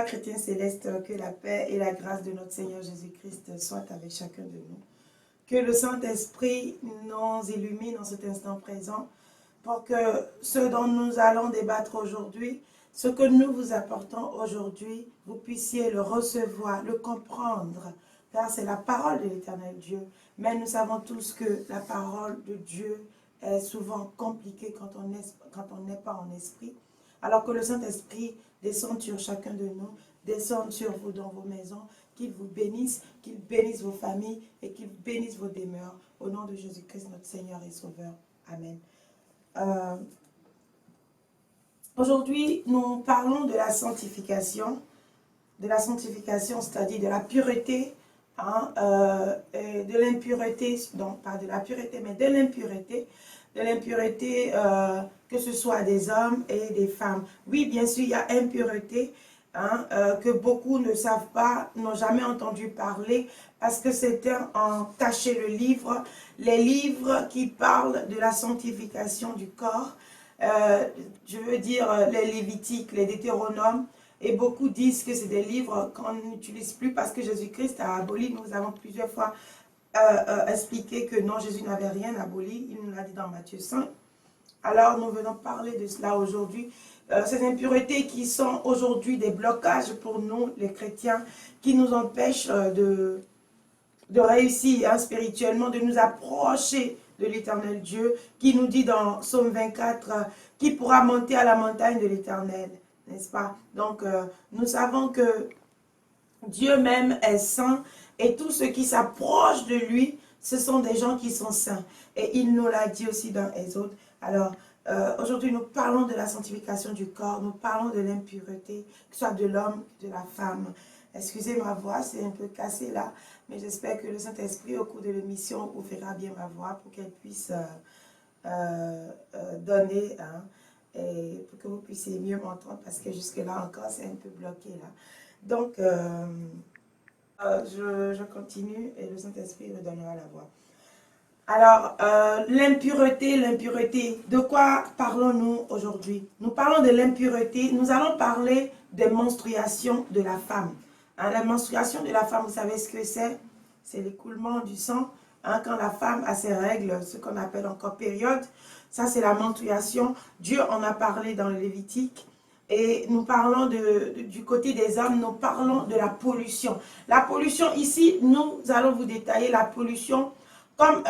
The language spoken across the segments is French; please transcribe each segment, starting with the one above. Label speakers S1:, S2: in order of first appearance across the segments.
S1: chrétiens célestes, que la paix et la grâce de notre Seigneur Jésus-Christ soient avec chacun de nous. Que le Saint-Esprit nous illumine en cet instant présent pour que ce dont nous allons débattre aujourd'hui, ce que nous vous apportons aujourd'hui, vous puissiez le recevoir, le comprendre, car c'est la parole de l'Éternel Dieu. Mais nous savons tous que la parole de Dieu est souvent compliquée quand on n'est pas en esprit. Alors que le Saint-Esprit descende sur chacun de nous, descende sur vous dans vos maisons, qu'il vous bénisse, qu'il bénisse vos familles et qu'il bénisse vos demeures. Au nom de Jésus-Christ, notre Seigneur et Sauveur. Amen. Aujourd'hui, nous parlons de la sanctification, c'est-à-dire de la pureté, et de l'impureté, non pas de la pureté, mais de l'impureté, que ce soit des hommes et des femmes. Oui, bien sûr, il y a impureté, que beaucoup ne savent pas, n'ont jamais entendu parler, parce que certains ont caché le livre, les livres qui parlent de la sanctification du corps, je veux dire les Lévitiques, les Deutéronomes, et beaucoup disent que c'est des livres qu'on n'utilise plus parce que Jésus-Christ a aboli. Nous avons plusieurs fois expliqué que non, Jésus n'avait rien aboli, il nous l'a dit dans Matthieu 5. Alors nous venons parler de cela aujourd'hui. Ces impuretés qui sont aujourd'hui des blocages pour nous, les chrétiens, qui nous empêchent de réussir spirituellement, de nous approcher de l'Éternel Dieu, qui nous dit dans Psaume 24, qui pourra monter à la montagne de l'Éternel, n'est-ce pas? Donc, nous savons que Dieu même est saint, et tous ceux qui s'approchent de lui, ce sont des gens qui sont saints. Et il nous l'a dit aussi dans Exode. Alors, aujourd'hui, nous parlons de la sanctification du corps, nous parlons de l'impureté, que ce soit de l'homme, de la femme. Excusez ma voix, c'est un peu cassé là, mais j'espère que le Saint-Esprit, au cours de l'émission, ouvrira bien ma voix pour qu'elle puisse donner, et pour que vous puissiez mieux m'entendre, parce que jusque-là encore, c'est un peu bloqué là. Donc, je continue et le Saint-Esprit me donnera la voix. Alors, l'impureté, de quoi parlons-nous aujourd'hui? Nous parlons de l'impureté, nous allons parler des menstruations de la femme. La menstruation de la femme, vous savez ce que c'est? C'est l'écoulement du sang. Quand la femme a ses règles, ce qu'on appelle encore période, ça c'est la menstruation. Dieu en a parlé dans le Lévitique. Et nous parlons du côté des hommes, nous parlons de la pollution. La pollution ici, nous allons vous détailler la pollution comme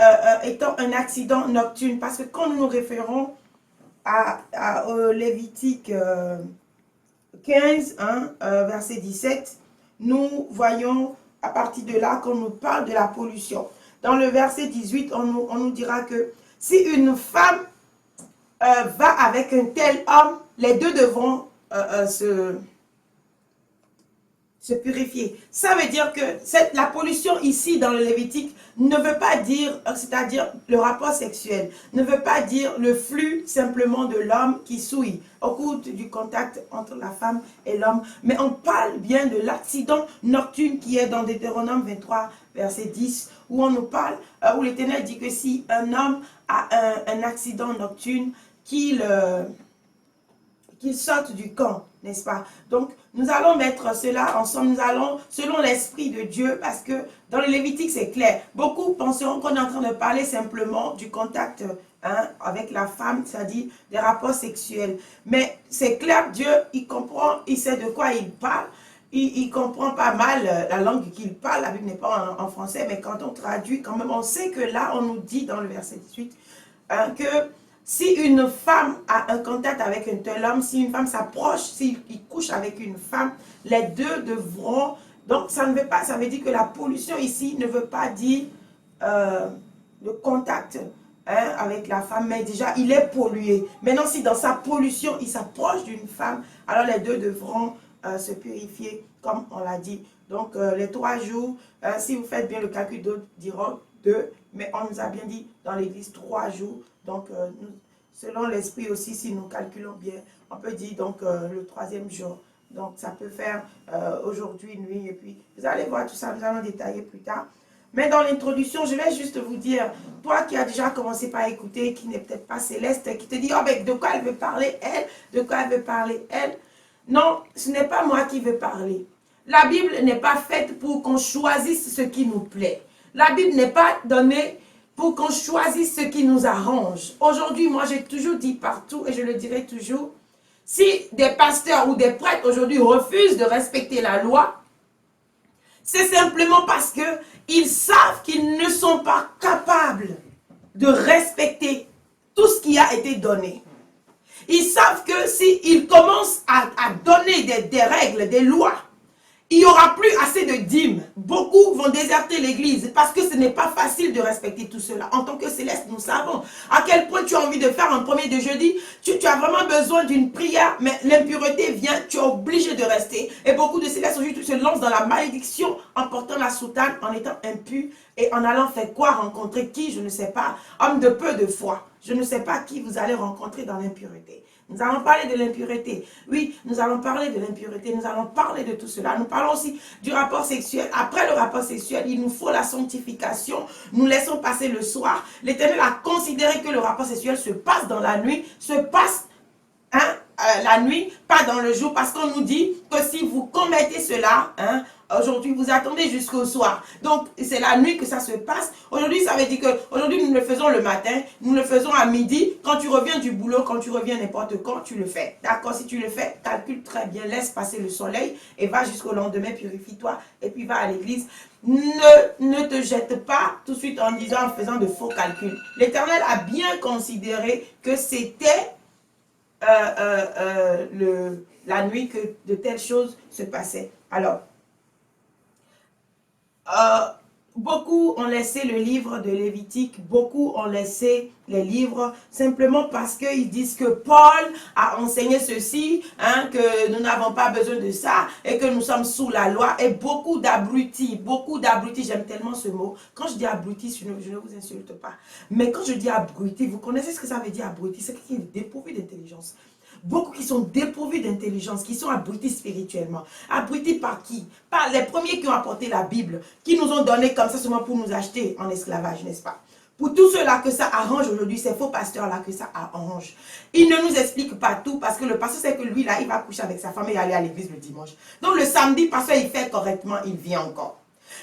S1: étant un accident nocturne. Parce que quand nous nous référons au Lévitique 15, verset 17, nous voyons à partir de là qu'on nous parle de la pollution. Dans le verset 18, on nous dira que si une femme va avec un tel homme, les deux devront se purifier. Ça veut dire que la pollution ici dans le Lévitique ne veut pas dire, c'est-à-dire le rapport sexuel, ne veut pas dire le flux simplement de l'homme qui souille au cours du contact entre la femme et l'homme, mais on parle bien de l'accident nocturne qui est dans Deutéronome 23, verset 10, où on nous parle, où l'Éternel dit que si un homme a un accident nocturne, qu'il sorte du camp, n'est-ce pas? Donc, nous allons mettre cela ensemble, nous allons, selon l'Esprit de Dieu, parce que dans le Lévitique, c'est clair. Beaucoup penseront qu'on est en train de parler simplement du contact avec la femme, c'est-à-dire des rapports sexuels. Mais c'est clair, Dieu, il comprend, il sait de quoi il parle. Il comprend pas mal la langue qu'il parle. La Bible n'est pas en français, mais quand on traduit, quand même, on sait que là, on nous dit dans le verset 18 que si une femme a un contact avec un tel homme, si une femme s'approche, s'il couche avec une femme, les deux devront... Donc, ça ne veut pas, ça veut dire que la pollution ici ne veut pas dire le contact avec la femme, mais déjà, il est pollué. Maintenant, si dans sa pollution, il s'approche d'une femme, alors les deux devront se purifier, comme on l'a dit. Donc, les 3 jours, si vous faites bien le calcul, d'autres diront 2, mais on nous a bien dit dans l'église 3 jours. Donc, selon l'esprit aussi, si nous calculons bien, on peut dire donc le 3e jour. Donc, ça peut faire aujourd'hui, nuit, et puis vous allez voir tout ça, nous allons détailler plus tard. Mais dans l'introduction, je vais juste vous dire, toi qui as déjà commencé par écouter, qui n'est peut-être pas céleste, qui te dit, oh ben, de quoi elle veut parler, elle, de quoi elle veut parler, elle. Non, ce n'est pas moi qui veux parler. La Bible n'est pas faite pour qu'on choisisse ce qui nous plaît. La Bible n'est pas donnée pour qu'on choisisse ce qui nous arrange. Aujourd'hui, moi j'ai toujours dit partout et je le dirai toujours, si des pasteurs ou des prêtres aujourd'hui refusent de respecter la loi, c'est simplement parce qu'ils savent qu'ils ne sont pas capables de respecter tout ce qui a été donné. Ils savent que s'ils commencent à donner des règles, des lois, il n'y aura plus assez de dîmes. Beaucoup vont déserter l'église parce que ce n'est pas facile de respecter tout cela. En tant que céleste, nous savons à quel point tu as envie de faire un premier de jeudi. Tu as vraiment besoin d'une prière, mais l'impureté vient, tu es obligé de rester. Et beaucoup de célestes aujourd'hui se lancent dans la malédiction en portant la soutane, en étant impus et en allant faire quoi, rencontrer qui, je ne sais pas, homme de peu de foi. Je ne sais pas qui vous allez rencontrer dans l'impureté. Nous allons parler de l'impureté. Oui, nous allons parler de l'impureté. Nous allons parler de tout cela. Nous parlons aussi du rapport sexuel. Après le rapport sexuel, il nous faut la sanctification. Nous laissons passer le soir. L'Éternel a considéré que le rapport sexuel se passe dans la nuit, se passe la nuit, pas dans le jour, parce qu'on nous dit que si vous commettez cela, aujourd'hui vous attendez jusqu'au soir. Donc c'est la nuit que ça se passe. Aujourd'hui ça veut dire que aujourd'hui nous le faisons le matin, nous le faisons à midi. Quand tu reviens du boulot, quand tu reviens n'importe quand, tu le fais. D'accord, si tu le fais, calcule très bien, laisse passer le soleil et va jusqu'au lendemain, purifie-toi et puis va à l'église. Ne te jette pas tout de suite en disant, en faisant de faux calculs. L'Éternel a bien considéré que c'était la nuit que de telles choses se passaient. Alors, beaucoup ont laissé le livre de Lévitique, beaucoup ont laissé les livres simplement parce qu'ils disent que Paul a enseigné ceci, que nous n'avons pas besoin de ça et que nous sommes sous la loi. Et beaucoup d'abrutis, j'aime tellement ce mot. Quand je dis abrutis, je ne vous insulte pas. Mais quand je dis abrutis, vous connaissez ce que ça veut dire abrutis? C'est quelqu'un qui est dépourvu d'intelligence. Beaucoup qui sont dépourvus d'intelligence, qui sont abrutis spirituellement. Abrutis par qui? Par les premiers qui ont apporté la Bible, qui nous ont donné comme ça seulement pour nous acheter en esclavage, n'est-ce pas? Pour tous ceux-là que ça arrange aujourd'hui, ces faux pasteurs-là que ça arrange. Ils ne nous expliquent pas tout parce que le pasteur sait que lui, là, il va coucher avec sa femme et aller à l'église le dimanche. Donc le samedi, pasteur, il fait correctement, il vient encore.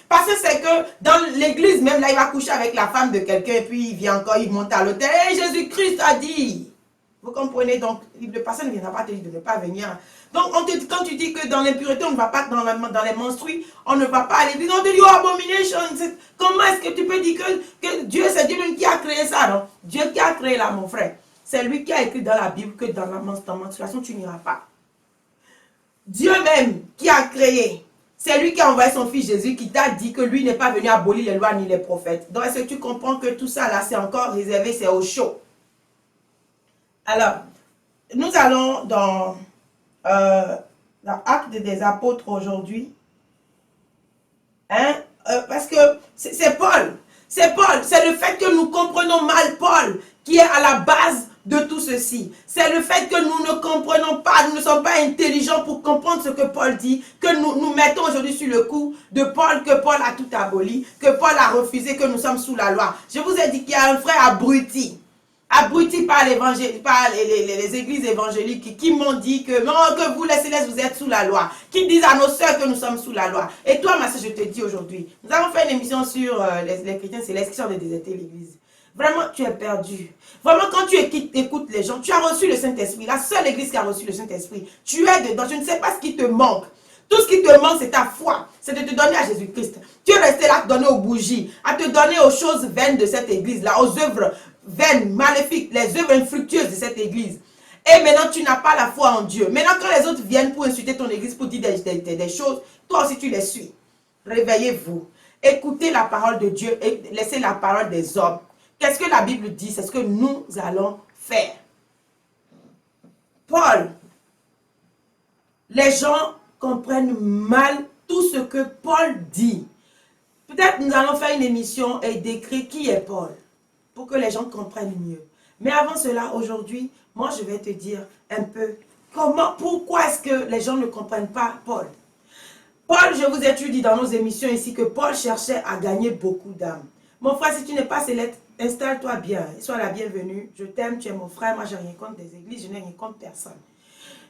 S1: Parce que c'est que dans l'église même, là, il va coucher avec la femme de quelqu'un et puis il vient encore, il monte à l'autel. Et Jésus-Christ a dit... Vous comprenez? Donc, le pasteur ne viendra pas te dire de ne pas venir. Donc, quand tu dis que dans l'impureté, on ne va pas dans les menstrues, on ne va pas à l'église, on te dit, oh, abomination. Comment est-ce que tu peux dire que Dieu, c'est Dieu même qui a créé ça, non? Dieu qui a créé là, mon frère. C'est lui qui a écrit dans la Bible que dans la menstruation, tu n'iras pas. Dieu même qui a créé, c'est lui qui a envoyé son fils Jésus, qui t'a dit que lui n'est pas venu abolir les lois ni les prophètes. Donc, est-ce que tu comprends que tout ça, là, c'est encore réservé, c'est au chaud? Alors, nous allons dans l'Acte des Apôtres aujourd'hui. Parce que c'est Paul. C'est Paul. C'est le fait que nous comprenons mal Paul qui est à la base de tout ceci. C'est le fait que nous ne comprenons pas, nous ne sommes pas intelligents pour comprendre ce que Paul dit, que nous mettons aujourd'hui sur le coup de Paul, que Paul a tout aboli, que Paul a refusé, que nous sommes sous la loi. Je vous ai dit qu'il y a un frère abruti par l'évangile, par les églises évangéliques qui m'ont dit que non, que vous les célestes vous êtes sous la loi, qui disent à nos sœurs que nous sommes sous la loi. Et toi, ma soeur, je te dis aujourd'hui, nous avons fait une émission sur les chrétiens célestes qui sont de déserter l'église. Vraiment, tu es perdu. Vraiment, quand tu écoutes les gens, tu as reçu le Saint-Esprit, la seule église qui a reçu le Saint-Esprit. Tu es dedans, je ne sais pas ce qui te manque. Tout ce qui te manque, c'est ta foi. C'est de te donner à Jésus-Christ. Tu es resté là à te donner aux bougies, à te donner aux choses vaines de cette église-là, aux œuvres vaines, maléfiques, les œuvres infructueuses de cette église. Et maintenant, tu n'as pas la foi en Dieu. Maintenant, quand les autres viennent pour insulter ton église, pour dire des choses, toi aussi, tu les suis. Réveillez-vous. Écoutez la parole de Dieu et laissez la parole des hommes. Qu'est-ce que la Bible dit? C'est ce que nous allons faire. Paul, les gens comprennent mal tout ce que Paul dit. Peut-être nous allons faire une émission et décrire qui est Paul, pour que les gens comprennent mieux. Mais avant cela, aujourd'hui, moi je vais te dire un peu pourquoi est-ce que les gens ne comprennent pas Paul. Paul, je vous ai toujours dit dans nos émissions ici que Paul cherchait à gagner beaucoup d'âmes. Mon frère, si tu n'es pas céleste, installe-toi bien, sois la bienvenue. Je t'aime, tu es mon frère, moi je n'ai rien contre des églises, je n'ai rien contre personne.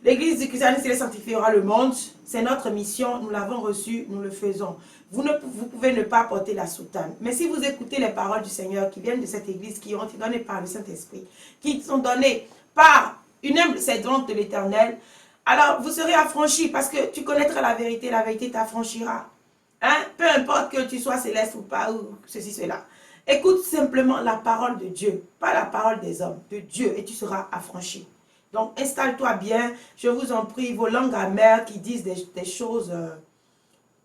S1: L'église du christianisme céleste sanctifiera le monde. C'est notre mission, nous l'avons reçu, nous le faisons. Vous pouvez ne pas porter la soutane. Mais si vous écoutez les paroles du Seigneur qui viennent de cette église, qui ont été données par le Saint-Esprit, qui sont données par une humble servante de l'Éternel, alors vous serez affranchis parce que tu connaîtras la vérité t'affranchira. Hein? Peu importe que tu sois céleste ou pas, ou ceci, cela. Écoute simplement la parole de Dieu, pas la parole des hommes, de Dieu, et tu seras affranchi. Donc, installe-toi bien, je vous en prie, vos langues amères qui disent des choses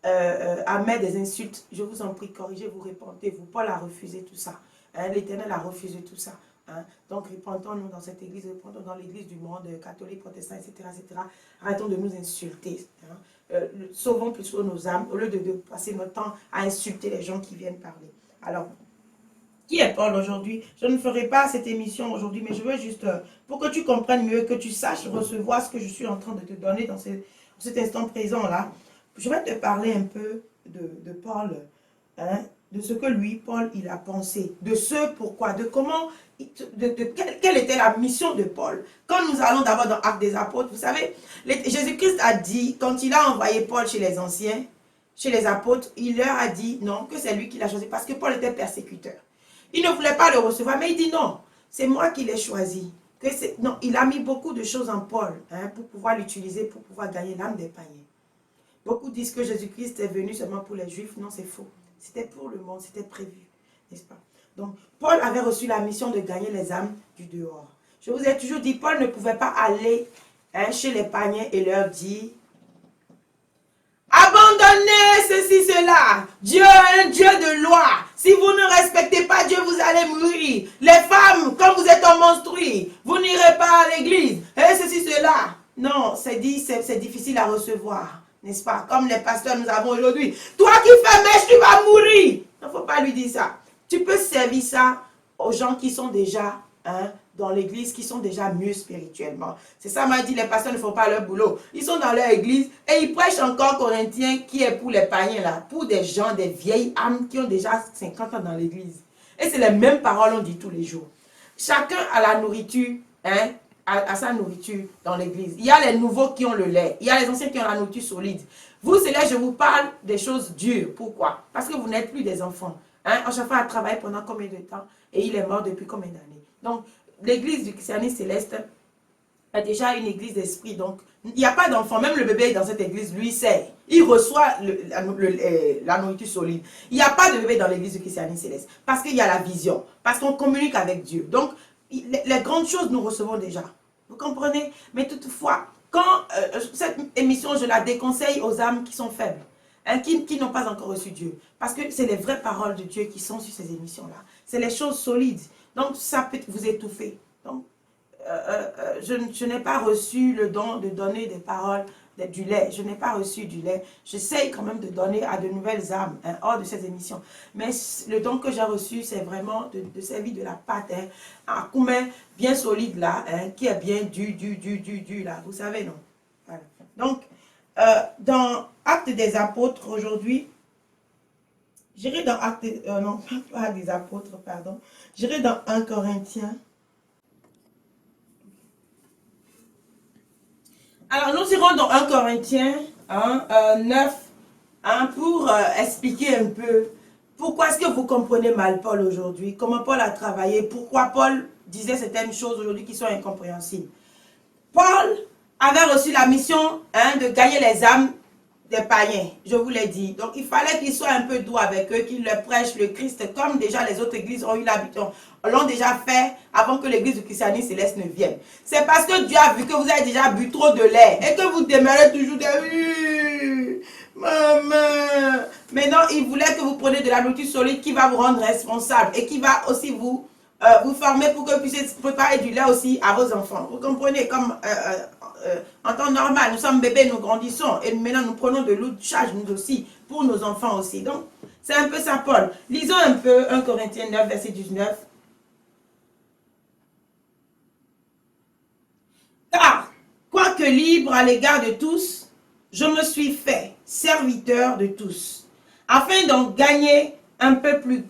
S1: amères, des insultes, je vous en prie, corrigez-vous, répentez-vous. Paul a refusé tout ça. Hein? L'Éternel a refusé tout ça. Hein? Donc, répentons-nous dans cette église, répentons dans l'église du monde, catholique, protestant, etc., etc. Arrêtons de nous insulter. Hein? Sauvons plutôt nos âmes, au lieu de passer notre temps à insulter les gens qui viennent parler. Alors, qui est Paul aujourd'hui? Je ne ferai pas cette émission aujourd'hui, mais je veux juste, pour que tu comprennes mieux, que tu saches recevoir ce que je suis en train de te donner dans cet instant présent-là. Je vais te parler un peu de Paul, hein, de ce que lui, Paul, il a pensé, de ce pourquoi, de comment, quelle était la mission de Paul. Quand nous allons d'abord dans Actes des Apôtres, vous savez, Jésus-Christ a dit, quand il a envoyé Paul chez les anciens, chez les apôtres, il leur a dit non, que c'est lui qui l'a choisi, parce que Paul était persécuteur. Il ne voulait pas le recevoir, mais il dit non, c'est moi qui l'ai choisi. Non, il a mis beaucoup de choses en Paul, hein, pour pouvoir l'utiliser, pour pouvoir gagner l'âme des païens. Beaucoup disent que Jésus-Christ est venu seulement pour les Juifs. Non, c'est faux. C'était pour le monde, c'était prévu, n'est-ce pas? Donc, Paul avait reçu la mission de gagner les âmes du dehors. Je vous ai toujours dit, Paul ne pouvait pas aller, hein, chez les païens et leur dire: abandonnez ceci, cela. Dieu est un Dieu de loi. Si vous ne respectez pas Dieu, vous allez mourir. Les femmes, quand vous êtes en menstrues, vous n'irez pas à l'église. Et ceci, cela. Non, c'est difficile à recevoir. N'est-ce pas? Comme les pasteurs nous avons aujourd'hui. Toi qui fais mèche, tu vas mourir. Il ne faut pas lui dire ça. Tu peux servir ça aux gens qui sont déjà, hein, dans l'église, qui sont déjà mieux spirituellement. C'est ça, m'a dit, les pasteurs ne font pas leur boulot. Ils sont dans leur église et ils prêchent encore Corinthiens, qui est pour les païens là, pour des gens, des vieilles âmes qui ont déjà 50 ans dans l'église. Et c'est les mêmes paroles on dit tous les jours. Chacun a la nourriture, hein, à sa nourriture dans l'église. Il y a les nouveaux qui ont le lait. Il y a les anciens qui ont la nourriture solide. Vous, c'est là je vous parle des choses dures. Pourquoi? Parce que vous n'êtes plus des enfants. Hein? Chaque a travaillé pendant combien de temps? Et il est mort depuis combien d'années? Donc, l'église du christianisme céleste est déjà une église d'esprit. Donc, il n'y a pas d'enfant. Même le bébé dans cette église, lui, sait. Il reçoit la nourriture solide. Il n'y a pas de bébé dans l'église du christianisme céleste. Parce qu'il y a la vision. Parce qu'on communique avec Dieu. Donc, les grandes choses, nous recevons déjà. Vous comprenez? Mais toutefois, quand cette émission, je la déconseille aux âmes qui sont faibles, hein, qui n'ont pas encore reçu Dieu. Parce que c'est les vraies paroles de Dieu qui sont sur ces émissions-là. C'est les choses solides. Donc, ça peut vous étouffer. Donc, je n'ai pas reçu le don de donner des paroles, du lait. Je n'ai pas reçu du lait. J'essaye quand même de donner à de nouvelles âmes, hein, hors de ces émissions. Mais le don que j'ai reçu, c'est vraiment de servir de la pâte, hein, à coumet bien solide là, hein, qui est bien du là. Vous savez, non? Voilà. Donc, dans Actes des Apôtres aujourd'hui, j'irai dans Actes, non, pas des Apôtres, pardon. J'irai dans 1 Corinthiens. Alors, nous irons dans 1 Corinthiens 9, hein, pour expliquer un peu pourquoi est-ce que vous comprenez mal Paul aujourd'hui, comment Paul a travaillé, pourquoi Paul disait certaines choses aujourd'hui qui sont incompréhensibles. Paul avait reçu la mission, hein, de gagner les âmes des païens, je vous l'ai dit. Donc, il fallait qu'il soit un peu doux avec eux, qu'il leur prêche le Christ, comme déjà les autres églises ont eu l'habitude, l'ont déjà fait avant que l'église du christianisme céleste ne vienne. C'est parce que Dieu a vu que vous avez déjà bu trop de lait et que vous demeurez toujours des... Maman. Maintenant, il voulait que vous preniez de la nourriture solide qui va vous rendre responsable et qui va aussi vous former pour que vous puissiez préparer du lait aussi à vos enfants. Vous comprenez, comme en temps normal, nous sommes bébés, nous grandissons et maintenant nous prenons de l'eau de charge nous aussi, pour nos enfants aussi. Donc, c'est un peu ça, Paul. Lisons un peu 1 Corinthiens 9, verset 19. Car, quoique libre à l'égard de tous, je me suis fait serviteur de tous, afin d'en gagner un peu plus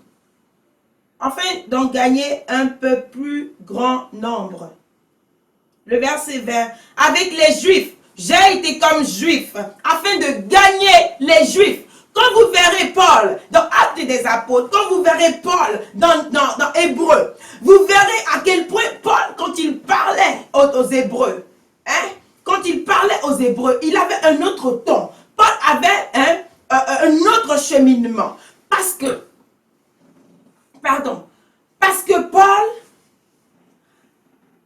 S1: grand nombre. Le verset 20. Avec les Juifs, j'ai été comme Juif, afin de gagner les Juifs. Quand vous verrez Paul dans Actes des Apôtres, quand vous verrez Paul dans Hébreu, vous verrez à quel point Paul, quand il parlait aux Hébreux, hein, quand il parlait aux Hébreux, il avait un autre ton. Paul avait un autre cheminement. Parce que Paul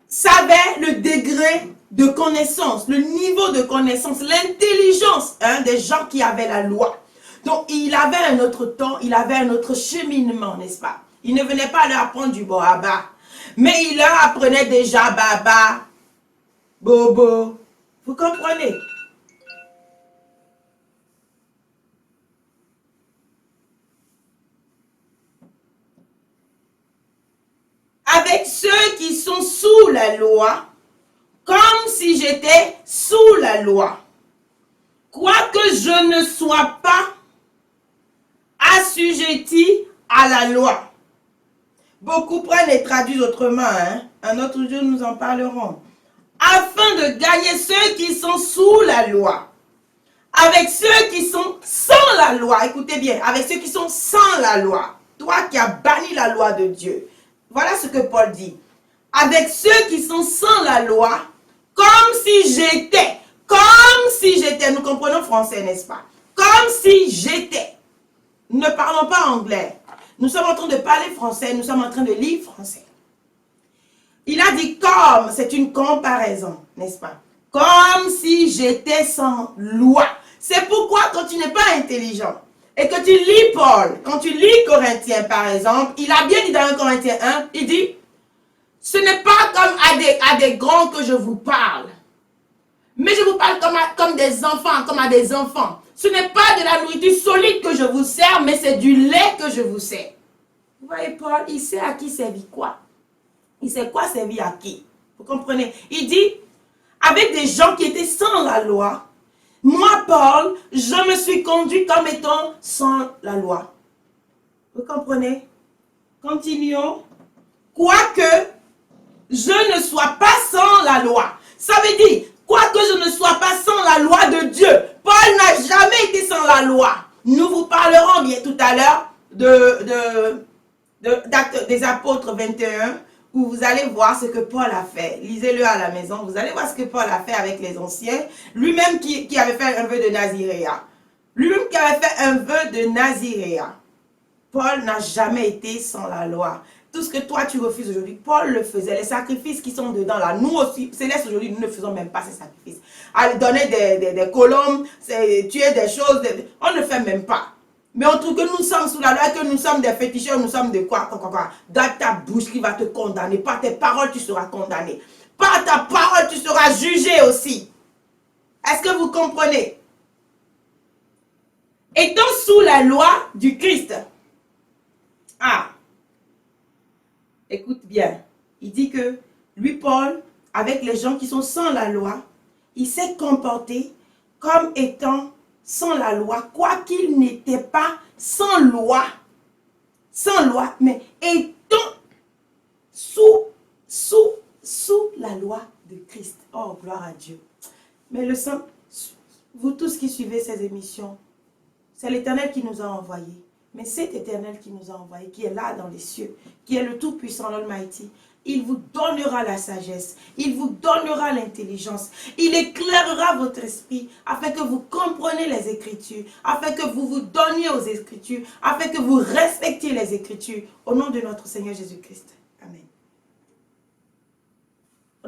S1: savait le degré de connaissance, le niveau de connaissance, l'intelligence des gens qui avaient la loi. Donc, il avait un autre temps, il avait un autre cheminement, n'est-ce pas? Il ne venait pas leur apprendre du bohaba, mais il leur apprenait déjà baba, bobo. Vous comprenez? Avec ceux qui sont sous la loi, comme si j'étais sous la loi. Quoique je ne sois pas assujetti à la loi. Beaucoup prennent et traduisent autrement. Hein? Un autre jour, nous en parlerons. Afin de gagner ceux qui sont sous la loi. Avec ceux qui sont sans la loi. Écoutez bien. Avec ceux qui sont sans la loi. Toi qui as banni la loi de Dieu. Voilà ce que Paul dit. Avec ceux qui sont sans la loi. Comme si j'étais. Comme si j'étais. Nous comprenons français, n'est-ce pas? Comme si j'étais. Nous ne parlons pas anglais. Nous sommes en train de parler français. Nous sommes en train de lire français. Il a dit comme. C'est une comparaison, n'est-ce pas? Comme si j'étais sans loi. C'est pourquoi quand tu n'es pas intelligent et que tu lis Paul, quand tu lis Corinthiens par exemple, il a bien dit dans 1 Corinthiens 1, il dit, ce n'est pas comme à des grands que je vous parle. Mais je vous parle comme des enfants, comme à des enfants. Ce n'est pas de la nourriture solide que je vous sers, mais c'est du lait que je vous sers. Vous voyez, Paul, il sait à qui servir quoi. Il sait quoi servir à qui. Vous comprenez? Il dit, avec des gens qui étaient sans la loi, moi, Paul, je me suis conduit comme étant sans la loi. Vous comprenez? Continuons. Quoique je ne sois pas sans la loi. Ça veut dire, quoique je ne sois pas sans la loi de Dieu. Paul n'a jamais été sans la loi. Nous vous parlerons bien tout à l'heure d'Actes des Apôtres 21, où vous allez voir ce que Paul a fait. Lisez-le à la maison. Vous allez voir ce que Paul a fait avec les anciens. Lui-même qui avait fait un vœu de Naziréa. Lui-même qui avait fait un vœu de Naziréa. Paul n'a jamais été sans la loi. Tout ce que toi tu refuses aujourd'hui, Paul le faisait. Les sacrifices qui sont dedans là, nous aussi, céleste aujourd'hui, nous ne faisons même pas ces sacrifices. Aller donner des colombes, tuer des choses, on ne fait même pas. Mais on trouve que nous sommes sous la loi, que nous sommes des féticheurs, nous sommes de quoi. Dans ta bouche qui va te condamner. Par tes paroles, tu seras condamné. Par ta parole, tu seras jugé aussi. Est-ce que vous comprenez? Étant sous la loi du Christ. Ah. Écoute bien. Il dit que lui, Paul, avec les gens qui sont sans la loi, il s'est comporté comme étant sans la loi, quoiqu'il n'était pas sans loi, mais étant sous la loi de Christ. Oh, gloire à Dieu. Mais le sang, vous tous qui suivez ces émissions, c'est l'Éternel qui nous a envoyés. Mais cet Éternel qui nous a envoyés, qui est là dans les cieux, qui est le Tout-Puissant, l'Almighty, il vous donnera la sagesse, il vous donnera l'intelligence, il éclairera votre esprit afin que vous compreniez les Écritures, afin que vous vous donniez aux Écritures, afin que vous respectiez les Écritures. Au nom de notre Seigneur Jésus-Christ. Amen.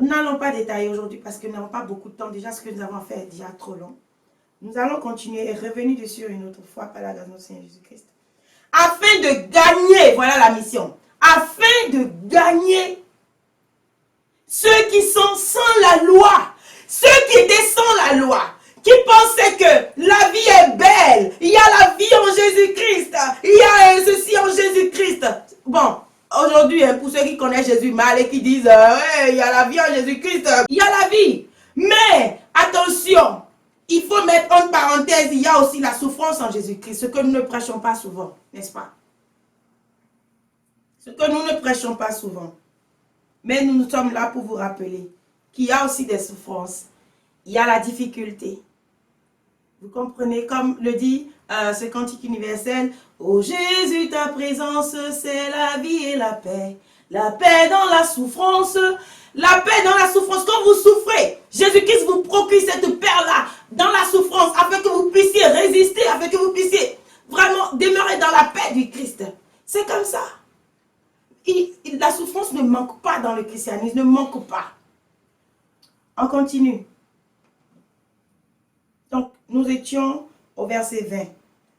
S1: Nous n'allons pas détailler aujourd'hui parce que nous n'avons pas beaucoup de temps. Déjà, ce que nous avons fait est déjà trop long. Nous allons continuer et revenir dessus une autre fois par la grâce de notre Seigneur Jésus-Christ. Afin de gagner, voilà la mission, afin de gagner ceux qui sont sans la loi, ceux qui étaient sans la loi, qui pensaient que la vie est belle, il y a la vie en Jésus-Christ, il y a ceci en Jésus-Christ. Bon, aujourd'hui, pour ceux qui connaissent Jésus mal et qui disent, ouais, il y a la vie en Jésus-Christ, il y a la vie. Mais, attention, il faut mettre en parenthèse, il y a aussi la souffrance en Jésus-Christ, ce que nous ne prêchons pas souvent, n'est-ce pas? Ce que nous ne prêchons pas souvent. Mais nous sommes là pour vous rappeler qu'il y a aussi des souffrances. Il y a la difficulté. Vous comprenez, comme le dit ce cantique universel, « Oh Jésus, ta présence, c'est la vie et la paix. La paix dans la souffrance, la paix dans la souffrance. » Quand vous souffrez, Jésus-Christ vous procure cette paix-là dans la souffrance, afin que vous puissiez résister, afin que vous puissiez vraiment demeurer dans la paix du Christ. C'est comme ça. La souffrance ne manque pas dans le christianisme, ne manque pas. On continue. Donc, nous étions au verset 20.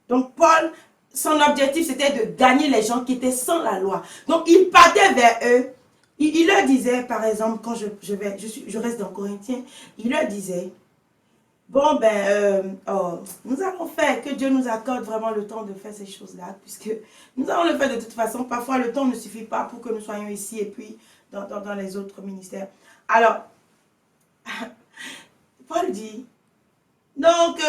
S1: Donc, Paul, son objectif, c'était de gagner les gens qui étaient sans la loi. Donc, il partait vers eux. Il leur disait, par exemple, quand je reste dans Corinthiens, il leur disait, bon, nous allons faire, que Dieu nous accorde vraiment le temps de faire ces choses-là, puisque nous allons le faire de toute façon. Parfois, le temps ne suffit pas pour que nous soyons ici et puis dans les autres ministères. Alors, Paul dit, donc,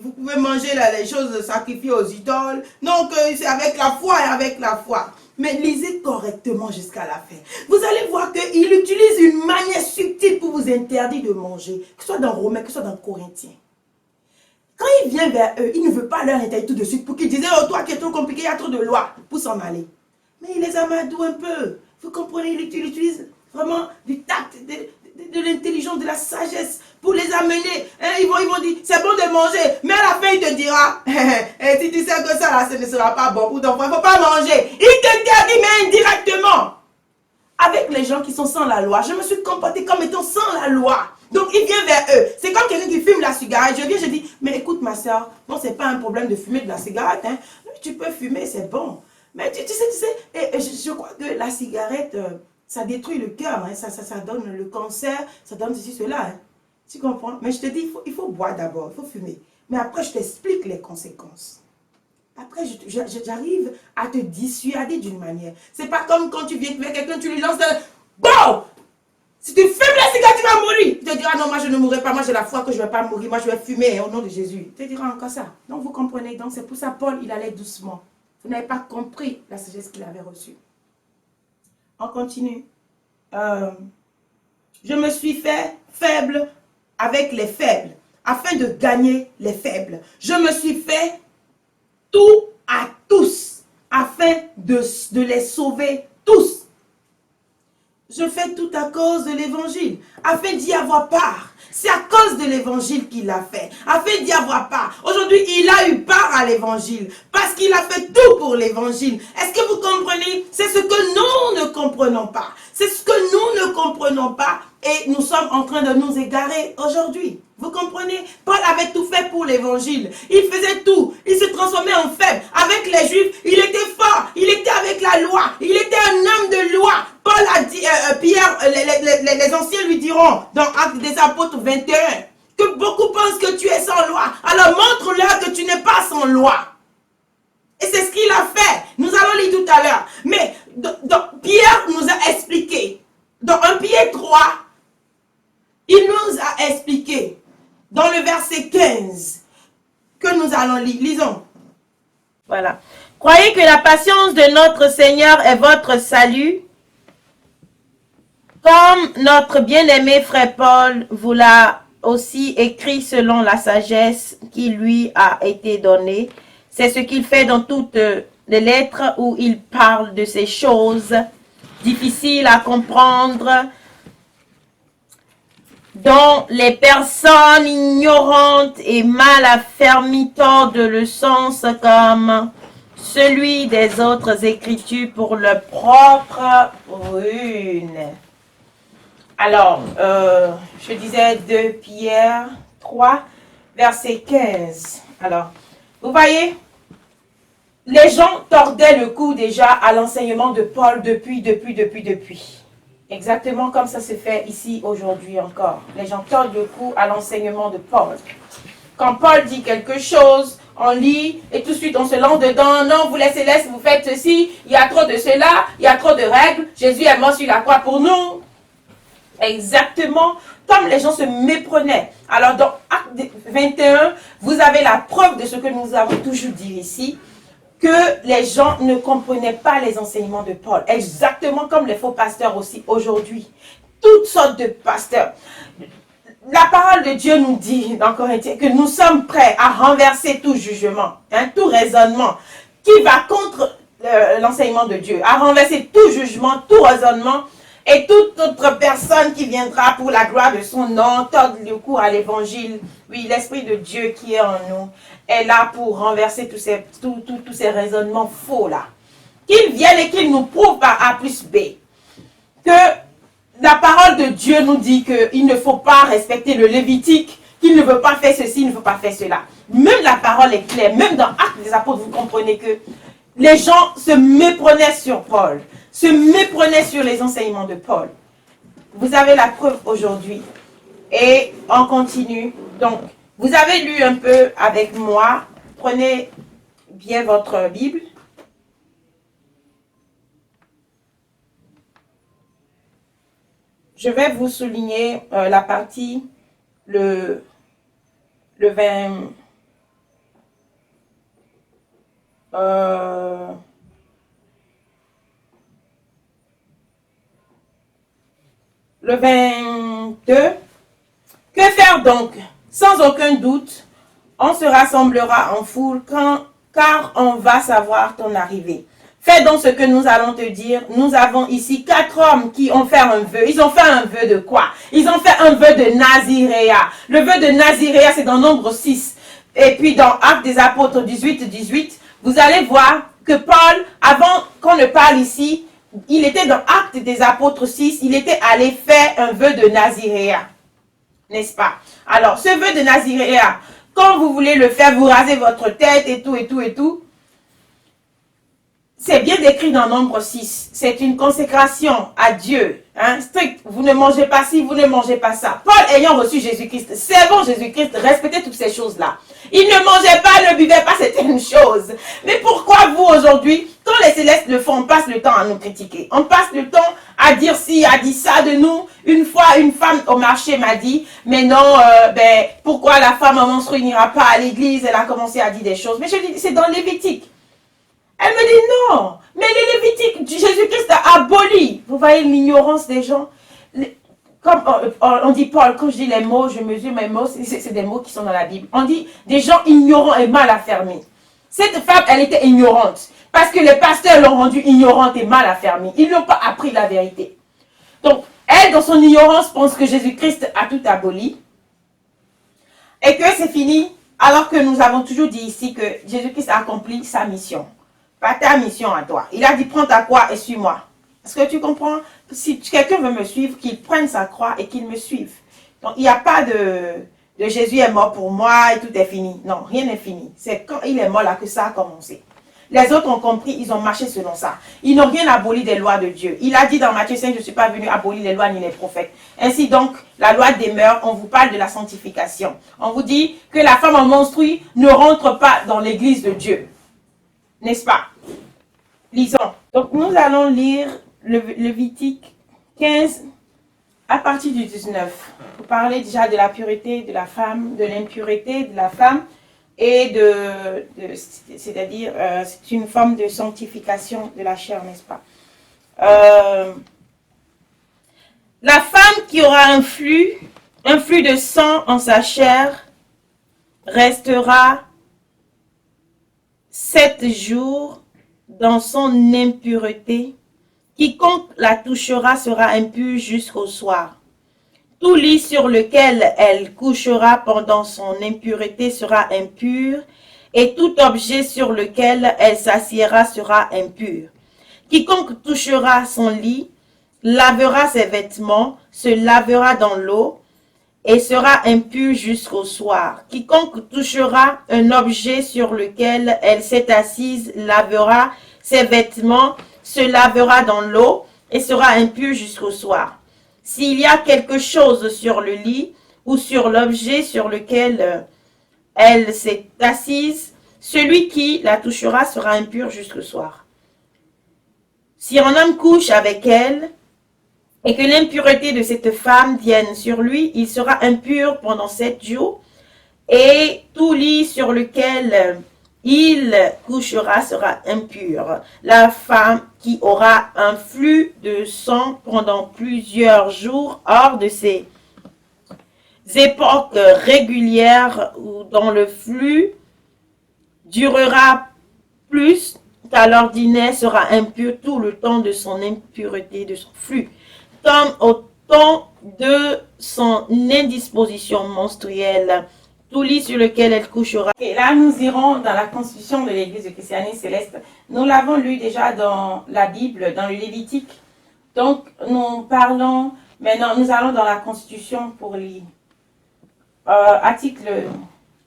S1: vous pouvez manger les choses sacrifiées aux idoles. Donc, c'est avec la foi et avec la foi. Mais lisez correctement jusqu'à la fin. Vous allez voir qu'il utilise une manière subtile pour vous interdire de manger. Que ce soit dans Romains, que ce soit dans Corinthiens. Quand il vient vers eux, il ne veut pas leur interdire tout de suite pour qu'ils disent « Oh, toi qui es trop compliqué, il y a trop de lois. » pour s'en aller. Mais il les amadoue un peu. Vous comprenez, il utilise vraiment du tact, de l'intelligence, de la sagesse pour les amener. Ils vont dire, c'est bon de manger. Mais à la fin, il te dira, si tu sais que ça, là, ce ne sera pas bon pour ton frère, il ne faut pas manger. Il t'interdit, mais indirectement. Avec les gens qui sont sans la loi, je me suis comporté comme étant sans la loi. Donc, il vient vers eux. C'est comme quelqu'un qui fume la cigarette. Je viens, je dis, mais écoute, ma soeur, bon, c'est pas un problème de fumer de la cigarette. Hein. Tu peux fumer, c'est bon. Mais tu sais, et je crois que la cigarette... ça détruit le cœur, hein, ça donne le cancer, ça donne ceci, cela. Hein. Tu comprends? Mais je te dis, il faut boire d'abord, il faut fumer. Mais après, je t'explique les conséquences. Après, j'arrive à te dissuader d'une manière. C'est pas comme quand tu viens avec quelqu'un, tu lui lances un... Bon! Si tu fumes la cigarette, tu vas mourir. Tu te diras, non, moi je ne mourrai pas, moi j'ai la foi que je ne vais pas mourir, moi je vais fumer au nom de Jésus. Tu te diras encore ça. Donc vous comprenez, donc c'est pour ça Paul, il allait doucement. Vous n'avez pas compris la sagesse qu'il avait reçue. On continue. Je me suis fait faible avec les faibles, afin de gagner les faibles. Je me suis fait tout à tous, afin de les sauver tous. Je fais tout à cause de l'évangile, afin d'y avoir part. C'est à cause de l'évangile qu'il l'a fait, afin d'y avoir part. Aujourd'hui, il a eu part à l'évangile, parce qu'il a fait tout pour l'évangile. Est-ce que vous comprenez? C'est ce que nous ne comprenons pas. C'est ce que nous ne comprenons pas et nous sommes en train de nous égarer aujourd'hui. Vous comprenez? Paul avait tout fait pour l'évangile. Il faisait tout. Il se transformait en faible. Avec les Juifs, il était fort. Il était avec la loi. Il était un homme de loi. Paul a dit, Pierre, les anciens lui diront dans Actes des Apôtres 21 que beaucoup pensent que tu es sans loi. Alors montre-leur que tu n'es pas sans loi. Et c'est ce qu'il a fait. Nous allons lire tout à l'heure. Mais Pierre nous a expliqué. Dans 1 Pierre 3, il nous a expliqué. Dans le verset 15, que nous allons lire. Lisons. Voilà. Croyez que la patience de notre Seigneur est votre salut. Comme notre bien-aimé frère Paul vous l'a aussi écrit selon la sagesse qui lui a été donnée. C'est ce qu'il fait dans toutes les lettres où il parle de ces choses difficiles à comprendre, dont les personnes ignorantes et mal affermies tordent le sens comme celui des autres écritures pour leur propre ruine. Alors, je disais 2 Pierre 3, verset 15. Alors, vous voyez, les gens tordaient le cou déjà à l'enseignement de Paul depuis. Exactement comme ça se fait ici aujourd'hui encore. Les gens tordent le cou à l'enseignement de Paul. Quand Paul dit quelque chose, on lit et tout de suite on se lance dedans. Non, vous les célestes, vous faites ceci, il y a trop de cela, il y a trop de règles. Jésus est mort sur la croix pour nous. Exactement comme les gens se méprenaient. Alors dans Acte 21, vous avez la preuve de ce que nous avons toujours dit ici, que les gens ne comprenaient pas les enseignements de Paul. Exactement comme les faux pasteurs aussi aujourd'hui. toutes sortes de pasteurs. La parole de Dieu nous dit dans Corinthiens que nous sommes prêts à renverser tout jugement, tout raisonnement qui va contre l'enseignement de Dieu, à renverser tout jugement, tout raisonnement et toute autre personne qui viendra pour la gloire de son nom, tordre le cou à l'évangile. Oui, l'Esprit de Dieu qui est en nous est là pour renverser tous ces raisonnements faux là. Qu'il vienne et qu'il nous prouve par A plus B que la parole de Dieu nous dit qu'il ne faut pas respecter le Lévitique, qu'il ne veut pas faire ceci, il ne veut pas faire cela. Même la parole est claire, même dans Actes des Apôtres, vous comprenez que les gens se méprenaient sur Paul, se méprenaient sur les enseignements de Paul. Vous avez la preuve aujourd'hui. Et on continue. Donc, vous avez lu un peu avec moi. Prenez bien votre Bible. Je vais vous souligner la partie, le 20... le 22. Que faire donc? Sans aucun doute, on se rassemblera en foule car on va savoir ton arrivée. Fais donc ce que nous allons te dire. Nous avons ici 4 hommes qui ont fait un vœu. Ils ont fait un vœu de quoi? Ils ont fait un vœu de Naziréa. Le vœu de Naziréa, c'est dans Nombre 6. Et puis dans Actes des Apôtres 18, vous allez voir que Paul, avant qu'on ne parle ici, il était dans Actes des Apôtres 6, il était allé faire un vœu de Naziréa. N'est-ce pas? Alors, ce vœu de Naziréa, quand vous voulez le faire, vous rasez votre tête et tout. C'est bien décrit dans Nombre 6. C'est une consécration à Dieu. Strict. Vous ne mangez pas ci, vous ne mangez pas ça. Paul ayant reçu Jésus-Christ, servant Jésus-Christ, respectez toutes ces choses-là. Il ne mangeait pas, ne buvait pas, c'était une chose. Mais pourquoi vous aujourd'hui, quand les célestes le font, on passe le temps à nous critiquer. On passe le temps à dire ci, à dire ça de nous. Une fois, une femme au marché m'a dit, mais non, pourquoi la femme menstruée n'ira pas à l'église? Elle a commencé à dire des choses. Mais je dis, c'est dans Lévitique. Elle me dit non, mais les Lévitiques, Jésus-Christ a aboli. Vous voyez l'ignorance des gens. Comme on dit Paul, quand je dis les mots, je mesure mes mots, c'est des mots qui sont dans la Bible. On dit des gens ignorants et mal affermis. Cette femme, elle était ignorante. Parce que les pasteurs l'ont rendue ignorante et mal affermie. Ils n'ont pas appris la vérité. Donc, elle, dans son ignorance, pense que Jésus-Christ a tout aboli. Et que c'est fini, alors que nous avons toujours dit ici que Jésus-Christ a accompli sa mission. Pas ta mission à toi. Il a dit, prends ta croix et suis-moi. Est-ce que tu comprends? Si quelqu'un veut me suivre, qu'il prenne sa croix et qu'il me suive. Donc, il n'y a pas de Jésus est mort pour moi et tout est fini. Non, rien n'est fini. C'est quand il est mort là que ça a commencé. Les autres ont compris, ils ont marché selon ça. Ils n'ont rien aboli des lois de Dieu. Il a dit dans Matthieu 5, je ne suis pas venu abolir les lois ni les prophètes. Ainsi donc, la loi demeure, on vous parle de la sanctification. On vous dit que la femme en menstruée ne rentre pas dans l'église de Dieu. N'est-ce pas? Lisons. Donc, nous allons lire le Lévitique 15 à partir du 19. Vous parlez déjà de la pureté de la femme, de l'impureté de la femme et c'est-à-dire, c'est une forme de sanctification de la chair, n'est-ce pas? La femme qui aura un flux de sang en sa chair restera 7 jours dans son impureté. Quiconque la touchera sera impur jusqu'au soir. Tout lit sur lequel elle couchera pendant son impureté sera impur, et tout objet sur lequel elle s'assiera sera impur. Quiconque touchera son lit lavera ses vêtements, se lavera dans l'eau, et sera impur jusqu'au soir. Quiconque touchera un objet sur lequel elle s'est assise lavera ses vêtements, se lavera dans l'eau et sera impur jusqu'au soir. S'il y a quelque chose sur le lit ou sur l'objet sur lequel elle s'est assise, celui qui la touchera sera impur jusqu'au soir. Si un homme couche avec elle, et que l'impureté de cette femme vienne sur lui, il sera impur pendant 7 jours, et tout lit sur lequel
S2: il couchera sera impur. La femme qui aura un flux de sang pendant plusieurs jours hors de ses époques régulières ou dont le flux durera plus qu'à l'ordinaire sera impur tout le temps de son impureté, de son flux, comme au temps de son indisposition menstruelle, tout lit sur lequel elle couchera.
S1: Et là, nous irons dans la constitution de l'Église de Christianisme Céleste. Nous l'avons lu déjà dans la Bible, dans le Lévitique. Donc, nous parlons, maintenant, nous allons dans la constitution pour lire. Article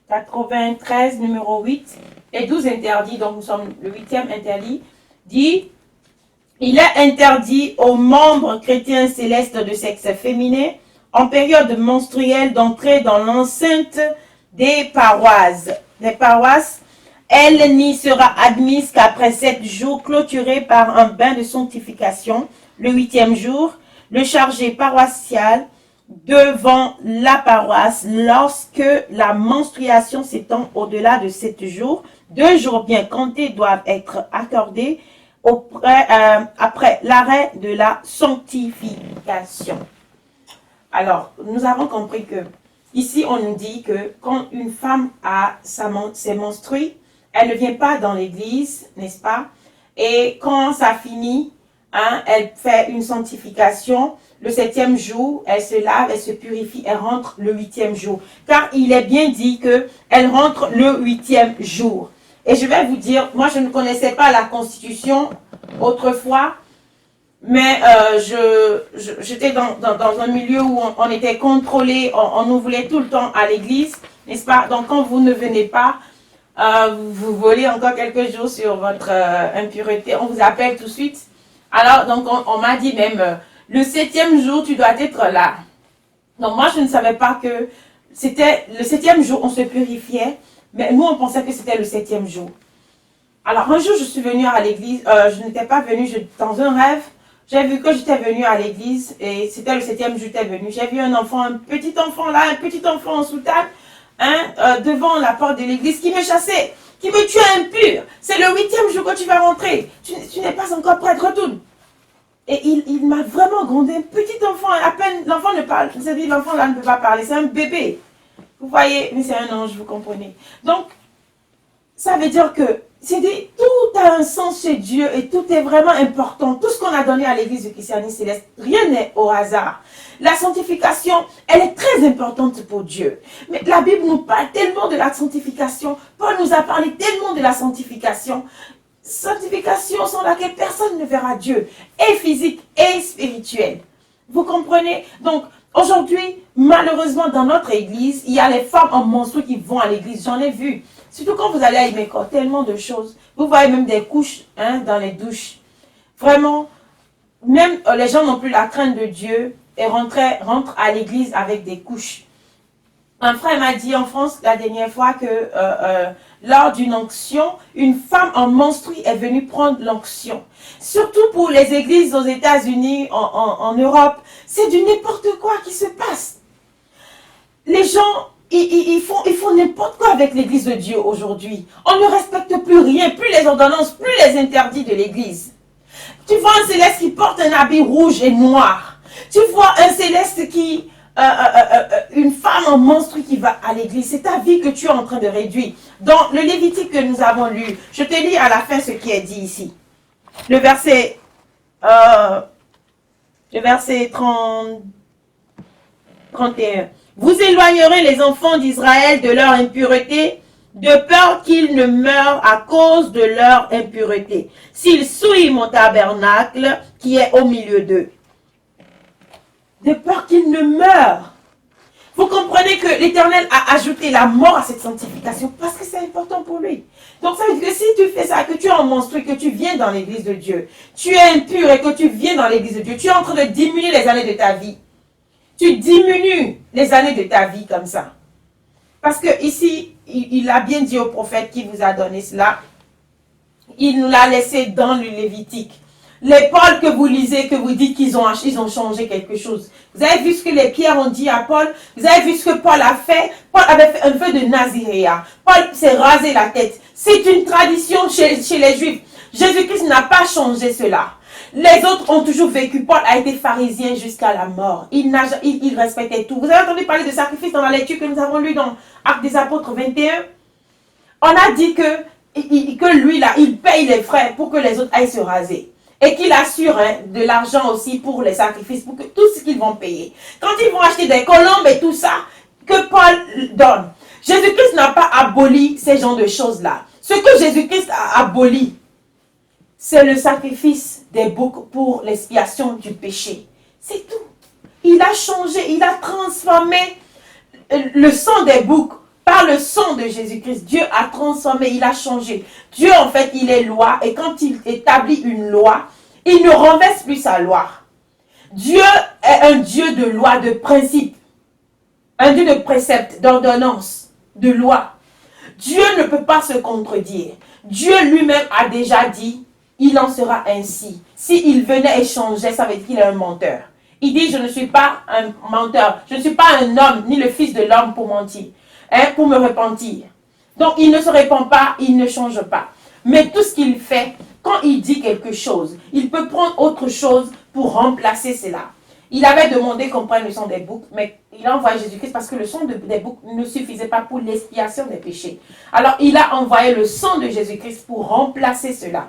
S1: 93, numéro 8, et 12 interdits, donc nous sommes le 8e interdit, dit: il est interdit aux membres chrétiens célestes de sexe féminin en période menstruelle d'entrer dans l'enceinte des paroisses. Elle n'y sera admise qu'après 7 jours clôturés par un bain de sanctification. Le 8e jour, le chargé paroissial devant la paroisse lorsque la menstruation s'étend au-delà de 7 jours. 2 jours bien comptés doivent être accordés après l'arrêt de la sanctification. Alors, nous avons compris que ici, on nous dit que quand une femme a ses menstrues, elle ne vient pas dans l'église, n'est-ce pas? Et quand ça finit, elle fait une sanctification. Le 7e jour, elle se lave, elle se purifie, elle rentre le 8e jour. Car il est bien dit qu'elle rentre le 8e jour. Et je vais vous dire, moi je ne connaissais pas la Constitution autrefois, mais j'étais dans un milieu où on était contrôlé, on nous voulait tout le temps à l'église, n'est-ce pas? Donc quand vous ne venez pas, vous volez encore quelques jours sur votre impureté, on vous appelle tout de suite. Alors donc on m'a dit même, le 7e jour tu dois être là. Donc moi je ne savais pas que c'était le 7e jour, on se purifiait, mais nous on pensait que c'était le 7e jour. Alors un jour je suis venue à l'église, je n'étais pas venue, dans un rêve, j'ai vu que j'étais venue à l'église et c'était le 7e jour, j'étais venue. J'ai vu un enfant, un petit enfant là, un petit enfant en soutane, devant la porte de l'église qui me chassait, qui me tuait impur. C'est le 8e jour que tu vas rentrer, tu n'es pas encore prête, retourne. Et il m'a vraiment grondé, un petit enfant, à peine l'enfant ne parle, c'est-à-dire l'enfant là ne peut pas parler, c'est un bébé. Vous voyez, mais c'est un ange, vous comprenez. Donc, ça veut dire que tout a un sens chez Dieu et tout est vraiment important. Tout ce qu'on a donné à l'église de Christianisme Céleste, rien n'est au hasard. La sanctification, elle est très importante pour Dieu. Mais la Bible nous parle tellement de la sanctification. Paul nous a parlé tellement de la sanctification. Sanctification sans laquelle personne ne verra Dieu, et physique et spirituel. Vous comprenez? Donc, aujourd'hui, malheureusement, dans notre église, il y a les femmes en menstrues qui vont à l'église. J'en ai vu. Surtout quand vous allez à Imeco, tellement de choses. Vous voyez même des couches dans les douches. Vraiment, même les gens n'ont plus la crainte de Dieu et rentrent à l'église avec des couches. Un frère m'a dit en France la dernière fois que lors d'une onction, une femme en menstrues est venue prendre l'onction. Surtout pour les églises aux États-Unis, en Europe, c'est du n'importe quoi qui se passe. Les gens, ils font n'importe quoi avec l'église de Dieu aujourd'hui. On ne respecte plus rien, plus les ordonnances, plus les interdits de l'église. Tu vois un céleste qui porte un habit rouge et noir. Tu vois un céleste qui... une femme en menstru qui va à l'église, c'est ta vie que tu es en train de réduire. Dans le Lévitique que nous avons lu, je te lis à la fin ce qui est dit ici. Le verset 31. Vous éloignerez les enfants d'Israël de leur impureté, de peur qu'ils ne meurent à cause de leur impureté, s'ils souillent mon tabernacle qui est au milieu d'eux. De peur qu'ils ne meurent. Vous comprenez que l'Éternel a ajouté la mort à cette sanctification parce que c'est important pour lui. Donc ça veut dire que si tu fais ça, que tu es en menstrué, que tu viens dans l'église de Dieu, tu es impur et que tu viens dans l'église de Dieu, tu es en train de diminuer les années de ta vie. Tu diminues les années de ta vie comme ça. Parce que ici, il a bien dit au prophète qui vous a donné cela. Il nous l'a laissé dans le Lévitique.
S2: Les Paul que vous lisez, que vous dites qu'ils ont changé quelque chose. Vous avez vu ce que les pierres ont dit à Paul? Vous avez vu ce que Paul a fait? Paul avait fait un feu de Naziréa. Paul s'est rasé la tête. C'est une tradition chez les Juifs. Jésus-Christ n'a pas changé cela. Les autres ont toujours vécu. Paul a été pharisien jusqu'à la mort. Il respectait tout. Vous avez entendu parler de sacrifice dans la lecture que nous avons lu dans Actes des Apôtres 21? On a dit que lui, là, il paye les frais pour que les autres aillent se raser. Et qu'il assure de l'argent aussi pour les sacrifices, pour que tout ce qu'ils vont payer. Quand ils vont acheter des colombes et tout ça, que Paul donne. Jésus-Christ n'a pas aboli ces genres de choses-là. Ce que Jésus-Christ a aboli, c'est le sacrifice des boucs pour l'expiation du péché. C'est tout. Il a changé, il a transformé le sang des boucs par le sang de Jésus-Christ. Dieu a transformé, il a changé. Dieu, en fait, il est loi. Et quand il établit une loi, il ne renverse plus sa loi. Dieu est un Dieu de loi, de principe. Un Dieu de préceptes, d'ordonnances, de loi. Dieu ne peut pas se contredire. Dieu lui-même a déjà dit, il en sera ainsi. S'il venait échanger, ça veut dire qu'il est un menteur. Il dit, je ne suis pas un menteur. Je ne suis pas un homme, ni le fils de l'homme pour mentir. Pour me repentir. Donc, il ne se répand pas, il ne change pas. Mais tout ce qu'il fait, quand il dit quelque chose, il peut prendre autre chose pour remplacer cela. Il avait demandé qu'on prenne le sang des boucs, mais il a envoyé Jésus-Christ parce que le sang des boucs ne suffisait pas pour l'expiation des péchés. Alors, il a envoyé le sang de Jésus-Christ pour remplacer cela.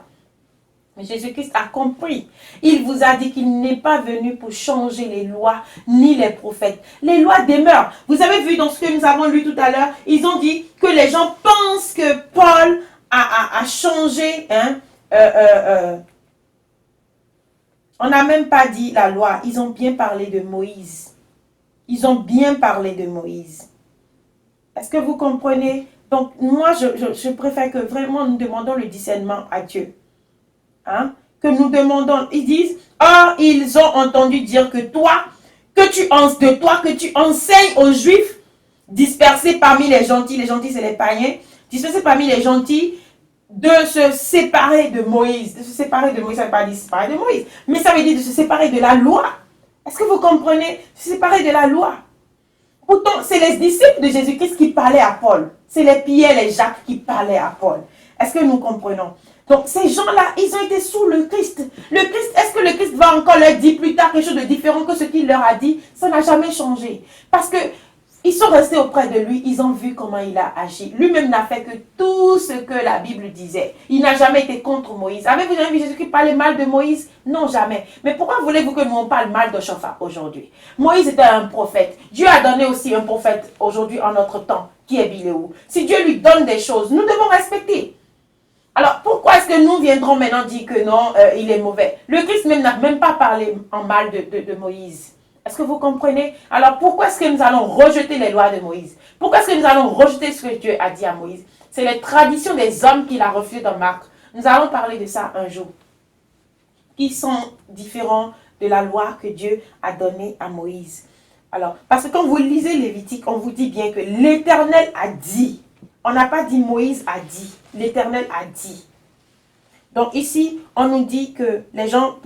S2: Mais Jésus-Christ a compris. Il vous a dit qu'il n'est pas venu pour changer les lois ni les prophètes. Les lois demeurent. Vous avez vu dans ce que nous avons lu tout à l'heure, ils ont dit que les gens pensent que Paul a changé. On n'a même pas dit la loi. Ils ont bien parlé de Moïse. Ils ont bien parlé de Moïse. Est-ce que vous comprenez? Donc, moi, je préfère que vraiment nous demandons le discernement à Dieu. Que nous demandons, ils disent, ils ont entendu dire que tu enseignes aux Juifs dispersés parmi les gentils c'est les païens, dispersés parmi les gentils, de se séparer de Moïse. De se séparer de Moïse, ça ne veut pas dire se séparer de Moïse, mais ça veut dire de se séparer de la loi. Est-ce que vous comprenez? Se séparer de la loi. Pourtant, c'est les disciples de Jésus-Christ qui parlaient à Paul. C'est les Pierre, les Jacques qui parlaient à Paul. Est-ce que nous comprenons? Donc, ces gens-là, ils ont été sous le Christ. Le Christ, est-ce que le Christ va encore leur dire plus tard quelque chose de différent que ce qu'il leur a dit? Ça n'a jamais changé. Parce que ils sont restés auprès de lui, ils ont vu comment il a agi. Lui-même n'a fait que tout ce que la Bible disait. Il n'a jamais été contre Moïse. Avez-vous jamais vu Jésus-Christ parler mal de Moïse? Non, jamais. Mais pourquoi voulez-vous que nous on parle mal de Shaphat aujourd'hui? Moïse était un prophète. Dieu a donné aussi un prophète aujourd'hui en notre temps, qui est Biléou. Si Dieu lui donne des choses, nous devons respecter. Alors, pourquoi est-ce que nous viendrons maintenant dire que non, il est mauvais? Le Christ même n'a même pas parlé en mal de Moïse. Est-ce que vous comprenez? Alors, pourquoi est-ce que nous allons rejeter les lois de Moïse? Pourquoi est-ce que nous allons rejeter ce que Dieu a dit à Moïse? C'est les traditions des hommes qu'il a refusées dans Marc. Nous allons parler de ça un jour. Qui sont différents de la loi que Dieu a donnée à Moïse. Alors, parce que quand vous lisez Lévitique, on vous dit bien que l'Éternel a dit. On n'a pas dit Moïse a dit. L'Éternel a dit. Donc ici, on nous dit que les gens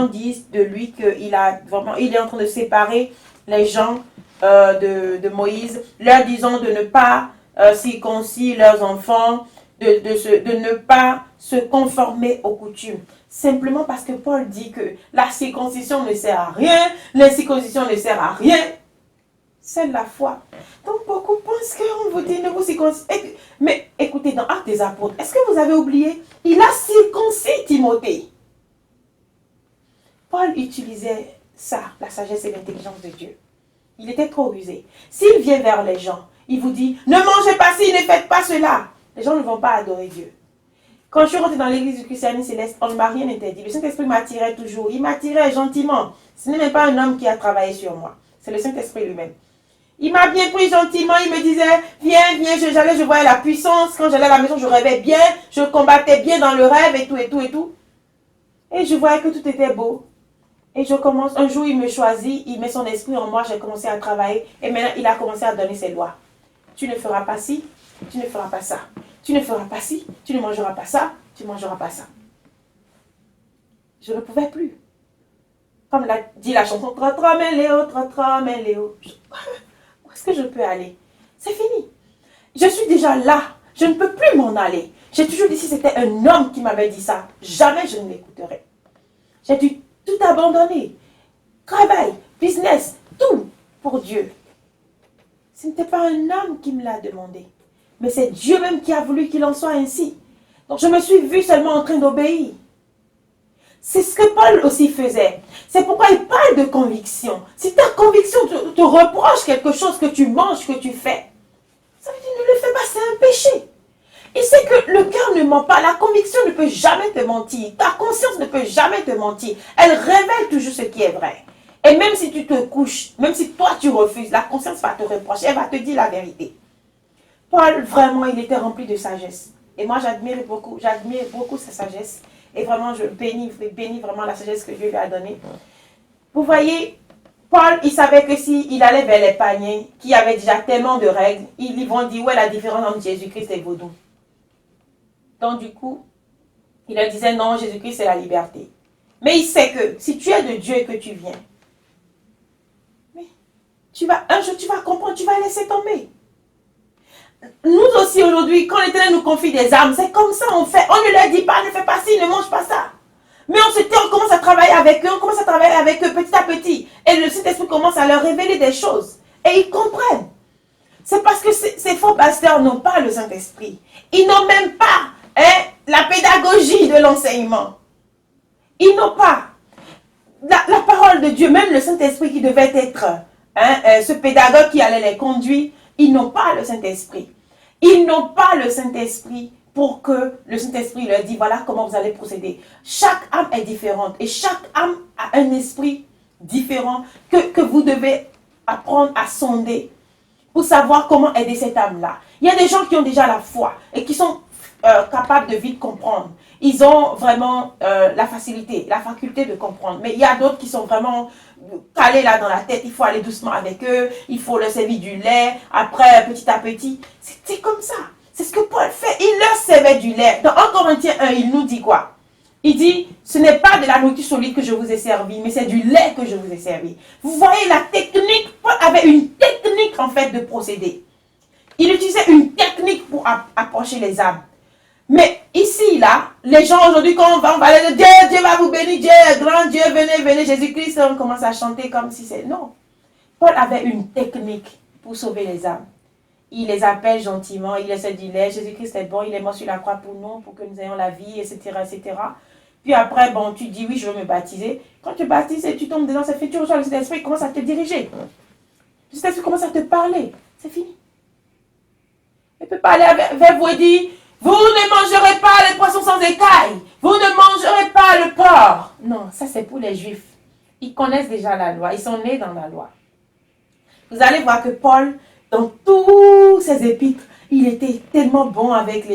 S2: disent de lui qu'il est en train de séparer les gens de Moïse, leur disant de ne pas circoncire leurs enfants, de ne pas se conformer aux coutumes. Simplement parce que Paul dit que la circoncision ne sert à rien, l'incirconcision ne sert à rien. C'est la foi. Donc beaucoup pensent qu'on vous dit ne vous circoncisez. Mais écoutez, dans Actes des Apôtres, est-ce que vous avez oublié? Il a circoncis Timothée. Paul utilisait ça, la sagesse et l'intelligence de Dieu. Il était trop rusé. S'il vient vers les gens, il vous dit, ne mangez pas ci, ne faites pas cela. Les gens ne vont pas adorer Dieu. Quand je suis rentrée dans l'église du Christianisme céleste, on ne m'a rien interdit. Le Saint-Esprit m'attirait toujours. Il m'attirait gentiment. Ce n'est même pas un homme qui a travaillé sur moi. C'est le Saint-Esprit lui-même. Il m'a bien pris gentiment, il me disait, viens, je voyais la puissance, quand j'allais à la maison, je rêvais bien, je combattais bien dans le rêve et tout. Et je voyais que tout était beau. Et un jour il me choisit, il met son esprit en moi, j'ai commencé à travailler, et maintenant il a commencé à donner ses lois. Tu ne feras pas ci, tu ne feras pas ça. Tu ne feras pas ci, tu ne mangeras pas ça, tu ne mangeras pas ça. Je ne pouvais plus. Comme l'a dit la chanson, Tratra, mais Léo, Tratra, mais Léo. Où est-ce que je peux aller? C'est fini. Je suis déjà là. Je ne peux plus m'en aller. J'ai toujours dit si c'était un homme qui m'avait dit ça, jamais je ne l'écouterais. J'ai dû tout abandonner. Travail, business, tout pour Dieu. Ce n'était pas un homme qui me l'a demandé. Mais c'est Dieu même qui a voulu qu'il en soit ainsi. Donc je me suis vue seulement en train d'obéir. C'est ce que Paul aussi faisait. C'est pourquoi il parle de conviction. Si ta conviction te reproche quelque chose que tu manges, que tu fais, ça veut dire ne le fais pas, c'est un péché. Il sait que le cœur ne ment pas, la conviction ne peut jamais te mentir, ta conscience ne peut jamais te mentir. Elle révèle toujours ce qui est vrai. Et même si tu te couches, même si toi tu refuses, la conscience va te reprocher, elle va te dire la vérité. Paul, vraiment, il était rempli de sagesse. Et moi, j'admire beaucoup sa sagesse. Et vraiment, je bénis vraiment la sagesse que Dieu lui a donnée. Vous voyez, Paul, il savait que s'il allait vers les païens, qui avaient déjà tellement de règles, ils vont dire, où est la différence entre Jésus-Christ et Vaudou? Donc, du coup, il leur disait, non, Jésus-Christ, c'est la liberté. Mais il sait que si tu es de Dieu et que tu viens, un jour, tu vas comprendre, tu vas laisser tomber. Nous aussi, aujourd'hui, quand l'Éternel nous confie des âmes, c'est comme ça, on fait. On ne leur dit pas, ne fais pas ci, ne mange pas ça. Mais on commence à travailler avec eux, petit à petit. Et le Saint-Esprit commence à leur révéler des choses. Et ils comprennent. C'est parce que ces faux pasteurs n'ont pas le Saint-Esprit. Ils n'ont même pas la pédagogie de l'enseignement. Ils n'ont pas la parole de Dieu, même le Saint-Esprit qui devait être ce pédagogue qui allait les conduire. Ils n'ont pas le Saint-Esprit. Ils n'ont pas le Saint-Esprit pour que le Saint-Esprit leur dise, voilà comment vous allez procéder. Chaque âme est différente et chaque âme a un esprit différent que vous devez apprendre à sonder pour savoir comment aider cette âme-là. Il y a des gens qui ont déjà la foi et qui sont capables de vite comprendre. Ils ont vraiment la facilité, la faculté de comprendre. Mais il y a d'autres qui sont vraiment calés là dans la tête. Il faut aller doucement avec eux. Il faut leur servir du lait. Après, petit à petit. C'est comme ça. C'est ce que Paul fait. Il leur servait du lait. Dans 1 Corinthiens 1, il nous dit quoi? Il dit, ce n'est pas de la nourriture solide que je vous ai servi, mais c'est du lait que je vous ai servi. Vous voyez la technique. Paul avait une technique en fait de procéder. Il utilisait une technique pour approcher les âmes. Mais ici, là, les gens aujourd'hui, quand on va aller dire Dieu va vous bénir, Dieu est grand, Dieu, venez, Jésus-Christ, on commence à chanter comme si c'est... Non. Paul avait une technique pour sauver les âmes. Il les appelle gentiment, il essaie de dire, Jésus-Christ est bon, il est mort sur la croix pour nous, pour que nous ayons la vie, etc., etc. Puis après, bon, tu dis, oui, je veux me baptiser. Quand tu baptises et tu tombes dedans, c'est fait, tu reçois le Saint-Esprit, il commence à te diriger. Le Saint-Esprit commence à te parler. C'est fini. Il peut parler vers vous et dire, vous ne mangerez pas les poissons sans écailles. Vous ne mangerez pas le porc. Non, ça c'est pour les Juifs. Ils connaissent déjà la loi. Ils sont nés dans la loi. Vous allez voir que Paul, dans tous ses épîtres, il était tellement bon avec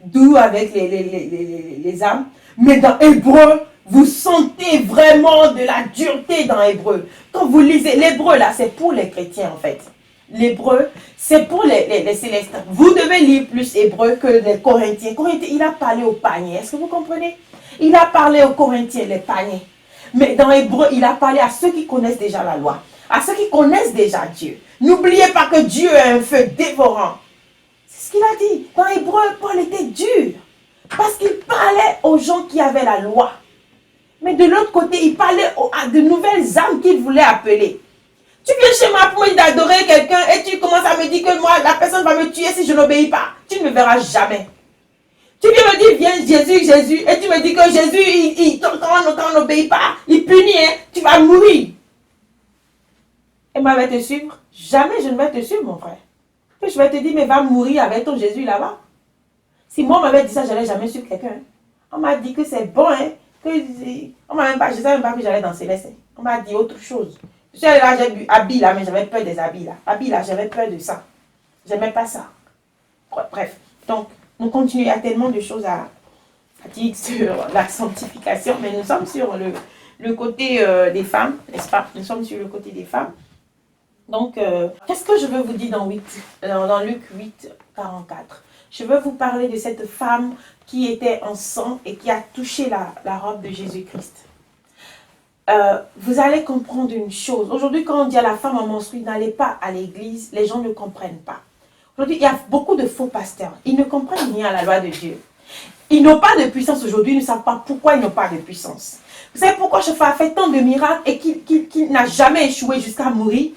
S2: doux avec les âmes. Mais dans Hébreu, vous sentez vraiment de la dureté dans Hébreu. Quand vous lisez l'Hébreu, là, c'est pour les chrétiens en fait. L'hébreu, c'est pour les célestins. Vous devez lire plus hébreu que les Corinthiens. Corinthiens, il a parlé aux païens. Est-ce que vous comprenez? Il a parlé aux Corinthiens, les païens. Mais dans hébreu, il a parlé à ceux qui connaissent déjà la loi. À ceux qui connaissent déjà Dieu. N'oubliez pas que Dieu est un feu dévorant. C'est ce qu'il a dit. Dans hébreu, Paul était dur. Parce qu'il parlait aux gens qui avaient la loi. Mais de l'autre côté, il parlait à de nouvelles âmes qu'il voulait appeler. Tu viens chez moi pour d'adorer quelqu'un et tu commences à me dire que moi, la personne va me tuer si je n'obéis pas. Tu ne me verras jamais. Tu viens me dire, viens Jésus, Jésus, et tu me dis que Jésus, quand on n'obéit pas, il punit, hein, tu vas mourir. Et moi, je vais te suivre. Jamais je ne vais te suivre, mon frère. Et je vais te dire, mais va mourir avec ton Jésus là-bas. Si moi, on m'avait dit ça, je n'allais jamais suivre quelqu'un. Hein. On m'a dit que c'est bon, hein, je ne savais même pas que j'allais dans Céleste. On m'a dit autre chose. Je suis allée là, j'ai bu habits là, mais j'avais peur des habits là. Habits là, j'avais peur de ça. J'aimais pas ça. Bref, donc, nous continuons. Il y a tellement de choses à dire sur la sanctification, mais nous sommes sur le côté des femmes, n'est-ce pas? Nous sommes sur le côté des femmes. Donc, qu'est-ce que je veux vous dire dans Luc 8, 44? je veux vous parler de cette femme qui était en sang et qui a touché la robe de Jésus-Christ. Vous allez comprendre une chose. Aujourd'hui, quand on dit à la femme en menstruée, n'allez pas à l'église, les gens ne comprennent pas. Aujourd'hui, il y a beaucoup de faux pasteurs. Ils ne comprennent rien à la loi de Dieu. Ils n'ont pas de puissance aujourd'hui, ils ne savent pas pourquoi ils n'ont pas de puissance. Vous savez pourquoi Shapha a fait tant de miracles et qu'il n'a jamais échoué jusqu'à mourir?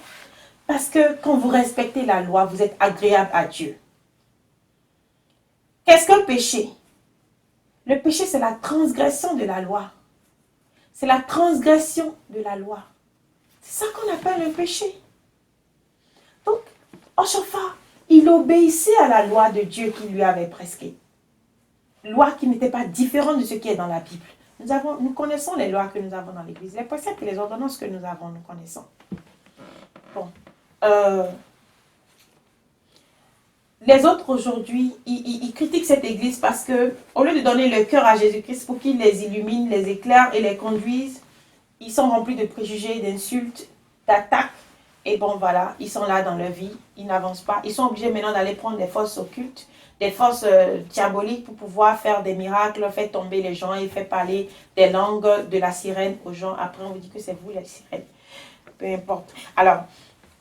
S2: Parce que quand vous respectez la loi, vous êtes agréable à Dieu. Qu'est-ce qu'un péché? Le péché, c'est la transgression de la loi. C'est la transgression de la loi. C'est ça qu'on appelle un péché. Donc, Shapha, il obéissait à la loi de Dieu qui lui avait prescrite. Loi qui n'était pas différente de ce qui est dans la Bible. Nous connaissons les lois que nous avons dans l'Église. Les préceptes et les ordonnances que nous avons, nous connaissons. Bon. Les autres aujourd'hui, ils critiquent cette Église parce que, au lieu de donner le cœur à Jésus-Christ pour qu'il les illumine, les éclaire et les conduise, ils sont remplis de préjugés, d'insultes, d'attaques. Et bon, voilà, ils sont là dans leur vie, ils n'avancent pas. Ils sont obligés maintenant d'aller prendre des forces occultes, des forces diaboliques pour pouvoir faire des miracles, faire tomber les gens et faire parler des langues de la sirène aux gens. Après, on vous dit que c'est vous la sirène. Peu importe. Alors,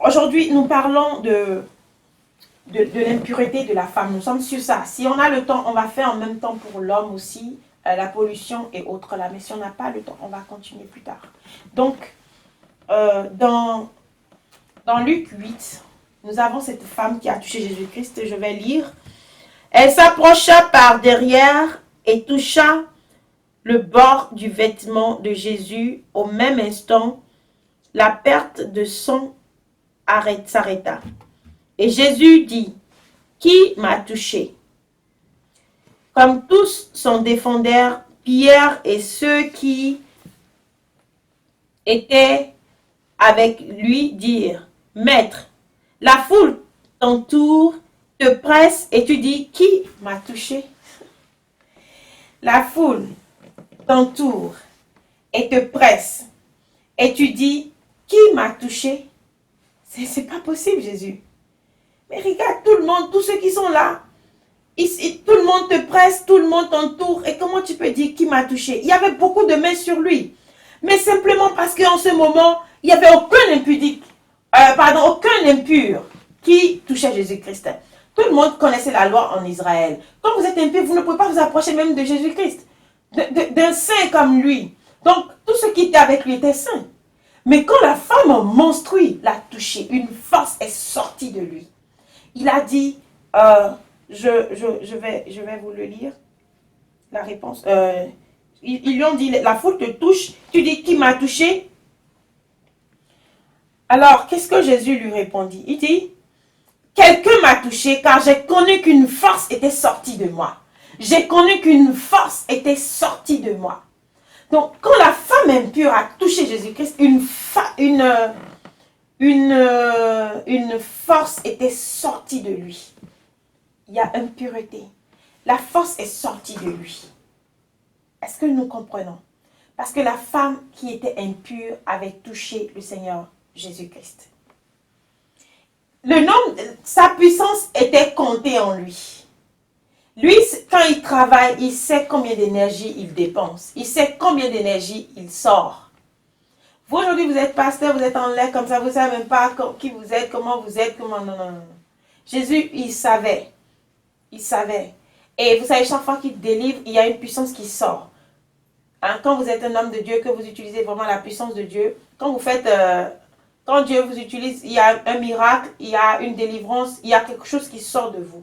S2: aujourd'hui, nous parlons de l'impureté de la femme. Nous sommes sur ça. Si on a le temps, on va faire en même temps pour l'homme aussi, la pollution et autres là. Mais si on n'a pas le temps, on va continuer plus tard. Donc, dans Luc 8, nous avons cette femme qui a touché Jésus-Christ. Je vais lire. Elle s'approcha par derrière et toucha le bord du vêtement de Jésus. Au même instant, la perte de sang s'arrêta. Et Jésus dit, « Qui m'a touché ?» Comme tous s'en défendèrent, Pierre et ceux qui étaient avec lui dirent, « Maître, la foule t'entoure, te presse et tu dis, qui m'a touché ?» La foule t'entoure et te presse et tu dis, qui m'a touché? C'est pas possible, Jésus. Mais regarde, tout le monde, tous ceux qui sont là, tout le monde te presse, tout le monde t'entoure. Et comment tu peux dire qui m'a touché? Il y avait beaucoup de mains sur lui. Mais simplement parce qu'en ce moment, il n'y avait aucun impudique, aucun impur qui touchait Jésus-Christ. Tout le monde connaissait la loi en Israël. Quand vous êtes impur, vous ne pouvez pas vous approcher même de Jésus-Christ, d'un saint comme lui. Donc, tous ceux qui étaient avec lui étaient saints. Mais quand la femme menstruée l'a touché, une force est sortie de lui. Il a dit, je vais vous le lire, la réponse. Ils lui ont dit, la foule te touche, tu dis, qui m'a touché? Alors, qu'est-ce que Jésus lui répondit? Il dit, quelqu'un m'a touché car j'ai connu qu'une force était sortie de moi. J'ai connu qu'une force était sortie de moi. Donc, quand la femme impure a touché Jésus-Christ, une force était sortie de lui. Il y a impureté. La force est sortie de lui. Est-ce que nous comprenons? Parce que la femme qui était impure avait touché le Seigneur Jésus-Christ. Sa puissance était comptée en lui. Lui, quand il travaille, il sait combien d'énergie il dépense. Il sait combien d'énergie il sort. Vous, aujourd'hui, vous êtes pasteur, vous êtes en l'air comme ça, vous ne savez même pas qui vous êtes, comment vous êtes, comment... Non. Jésus, il savait. Il savait. Et vous savez, chaque fois qu'il délivre, il y a une puissance qui sort. Hein, quand vous êtes un homme de Dieu, que vous utilisez vraiment la puissance de Dieu, quand vous faites... quand Dieu vous utilise, il y a un miracle, il y a une délivrance, il y a quelque chose qui sort de vous.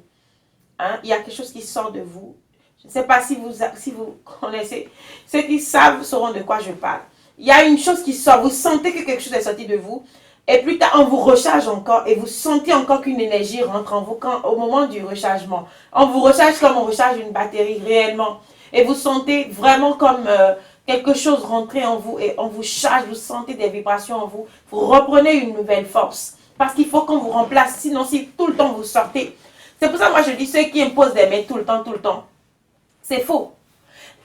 S2: Hein? Il y a quelque chose qui sort de vous. Je ne sais pas si vous connaissez. Ceux qui savent sauront de quoi je parle. Il y a une chose qui sort. Vous sentez que quelque chose est sorti de vous. Et plus tard, on vous recharge encore. Et vous sentez encore qu'une énergie rentre en vous au moment du rechargement. On vous recharge comme on recharge une batterie réellement. Et vous sentez vraiment comme quelque chose rentrer en vous. Et on vous charge, vous sentez des vibrations en vous. Vous reprenez une nouvelle force. Parce qu'il faut qu'on vous remplace. Sinon, si tout le temps vous sortez... C'est pour ça que moi je dis ceux qui imposent des mains tout le temps. C'est faux.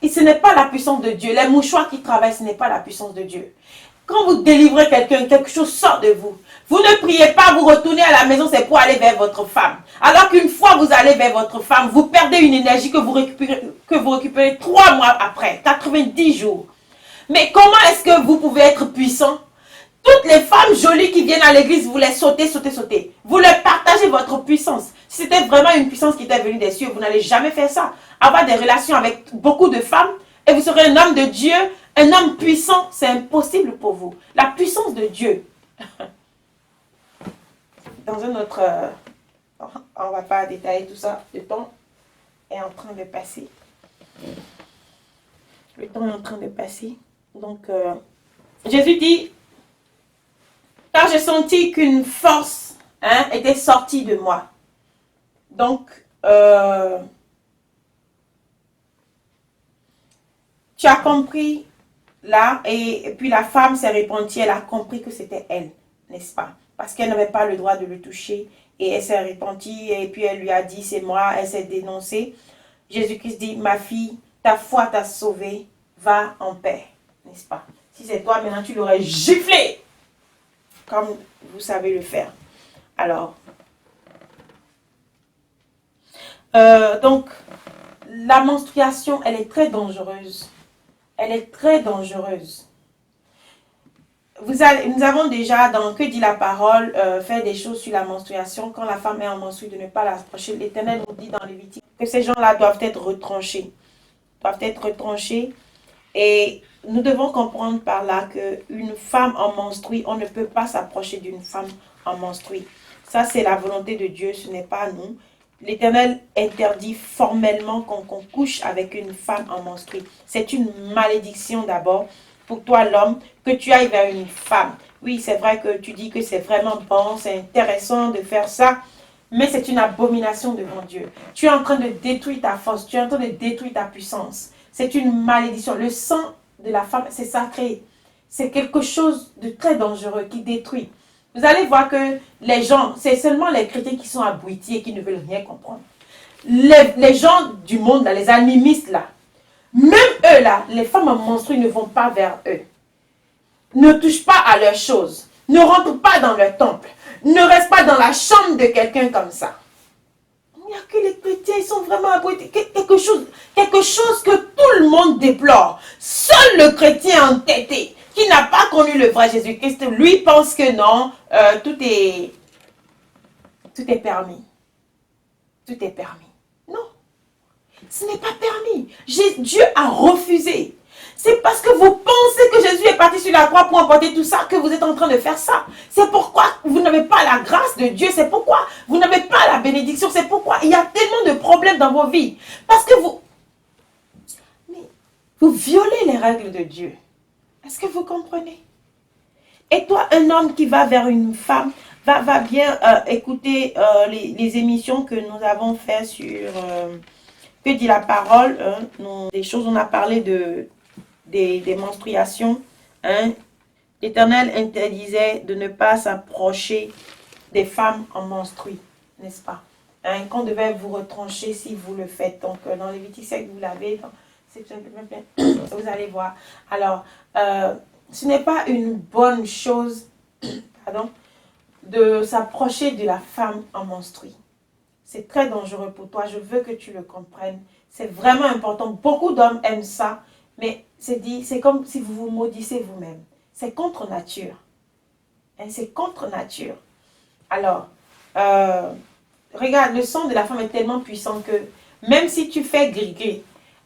S2: Et ce n'est pas la puissance de Dieu. Les mouchoirs qui travaillent, ce n'est pas la puissance de Dieu. Quand vous délivrez quelqu'un, quelque chose sort de vous. Vous ne priez pas, vous retournez à la maison, c'est pour aller vers votre femme. Alors qu'une fois vous allez vers votre femme, vous perdez une énergie que vous récupérez 3 mois après, 90 jours. Mais comment est-ce que vous pouvez être puissant? Toutes les femmes jolies qui viennent à l'église, vous les sautez, sautez, sautez. Vous leur partagez votre puissance. Si c'était vraiment une puissance qui était venue des cieux, vous n'allez jamais faire ça. Avoir des relations avec beaucoup de femmes et vous serez un homme de Dieu, un homme puissant, c'est impossible pour vous. La puissance de Dieu. Dans un autre... on ne va pas détailler tout ça. Le temps est en train de passer. Le temps est en train de passer. Donc, Jésus dit, car j'ai senti qu'une force était sortie de moi. Donc, tu as compris là, et puis la femme s'est répandue, elle a compris que c'était elle, n'est-ce pas? Parce qu'elle n'avait pas le droit de le toucher, et elle s'est répandue, et puis elle lui a dit, c'est moi, elle s'est dénoncée. Jésus-Christ dit, ma fille, ta foi t'a sauvée, va en paix, n'est-ce pas? Si c'est toi, maintenant tu l'aurais giflé, comme vous savez le faire. Alors, donc, la menstruation, elle est très dangereuse. Elle est très dangereuse. Nous avons déjà, dans Que dit la parole, fait des choses sur la menstruation. Quand la femme est en menstru, de ne pas l'approcher. L'Éternel nous dit dans Lévitique que ces gens-là doivent être retranchés. Et nous devons comprendre par là qu'une femme en menstru, on ne peut pas s'approcher d'une femme en menstru. Ça, c'est la volonté de Dieu, ce n'est pas nous. L'Éternel interdit formellement qu'on couche avec une femme en menstru. C'est une malédiction d'abord pour toi l'homme que tu ailles vers une femme. Oui, c'est vrai que tu dis que c'est vraiment bon, c'est intéressant de faire ça, mais c'est une abomination devant Dieu. Tu es en train de détruire ta force, tu es en train de détruire ta puissance. C'est une malédiction. Le sang de la femme, c'est sacré. C'est quelque chose de très dangereux qui détruit. Vous allez voir que les gens, c'est seulement les chrétiens qui sont abrutis et qui ne veulent rien comprendre. Les gens du monde, là, les animistes, là, même eux, là, les femmes en menstru ne vont pas vers eux. Ne touchent pas à leurs choses. Ne rentrent pas dans leur temple. Ne restent pas dans la chambre de quelqu'un comme ça. Il n'y a que les chrétiens, ils sont vraiment abrutis. Quelque chose que tout le monde déplore. Seul le chrétien entêté, qui n'a pas connu le vrai Jésus-Christ, lui pense que non, tout est permis. Tout est permis. Non, ce n'est pas permis. Dieu a refusé. C'est parce que vous pensez que Jésus est parti sur la croix pour emporter tout ça que vous êtes en train de faire ça. C'est pourquoi vous n'avez pas la grâce de Dieu. C'est pourquoi vous n'avez pas la bénédiction. C'est pourquoi il y a tellement de problèmes dans vos vies. Parce que vous violez les règles de Dieu. Est-ce que vous comprenez? Et toi, un homme qui va vers une femme, va bien écouter les émissions que nous avons faites sur Que dit la parole. Des choses, on a parlé des menstruations. L'Éternel interdisait de ne pas s'approcher des femmes en menstru, n'est-ce pas? Qu'on devait vous retrancher si vous le faites. Donc, dans Lévitique 7, vous l'avez. Vous allez voir. Alors, ce n'est pas une bonne chose pardon, de s'approcher de la femme en menstru. C'est très dangereux pour toi. Je veux que tu le comprennes. C'est vraiment important. Beaucoup d'hommes aiment ça. Mais c'est comme si vous vous maudissez vous-même. C'est contre nature. C'est contre nature. Alors, regarde, le sang de la femme est tellement puissant que même si tu fais gris-gris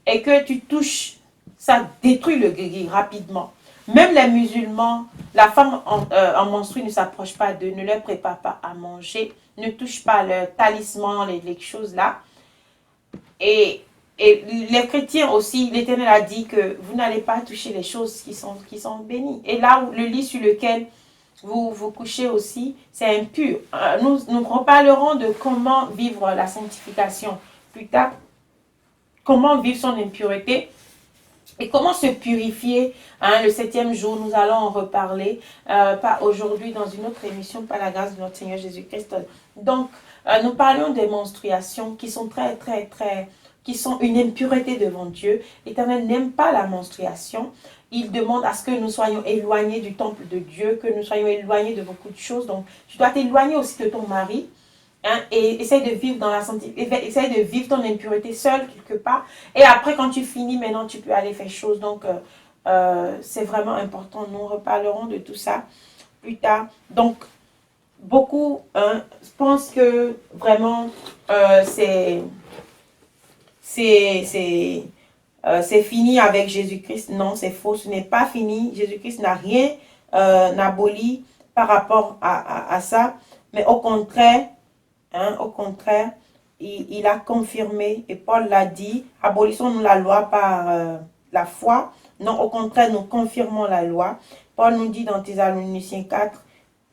S2: et que tu touches, ça détruit le gris-gris rapidement. Même les musulmans, la femme en menstru ne s'approche pas d'eux, ne leur prépare pas à manger, ne touche pas leur talisman, les choses là. Et les chrétiens aussi, l'Éternel a dit que vous n'allez pas toucher les choses qui sont bénies. Et là, le lit sur lequel vous couchez aussi, c'est impur. Nous reparlerons de comment vivre la sanctification plus tard. Comment vivre son impureté et comment se purifier. Le 7e jour, nous allons en reparler. Pas aujourd'hui, dans une autre émission, par la grâce de notre Seigneur Jésus-Christ. Donc, nous parlions des menstruations qui sont très, très, très qui sont une impureté devant Dieu. L'Éternel n'aime pas la menstruation. Il demande à ce que nous soyons éloignés du temple de Dieu, que nous soyons éloignés de beaucoup de choses. Donc, tu dois t'éloigner aussi de ton mari. Hein, et essaye de vivre dans la essaye de vivre ton impureté seule quelque part. Et après, quand tu finis, maintenant, tu peux aller faire chose. Donc, c'est vraiment important. Nous reparlerons de tout ça plus tard. Donc, beaucoup pensent que vraiment, c'est fini avec Jésus-Christ. Non, c'est faux. Ce n'est pas fini. Jésus-Christ n'a rien aboli par rapport à ça. Mais au contraire, il a confirmé, et Paul l'a dit, abolissons-nous la loi par la foi. Non, au contraire, nous confirmons la loi. Paul nous dit dans Thessaloniciens 4,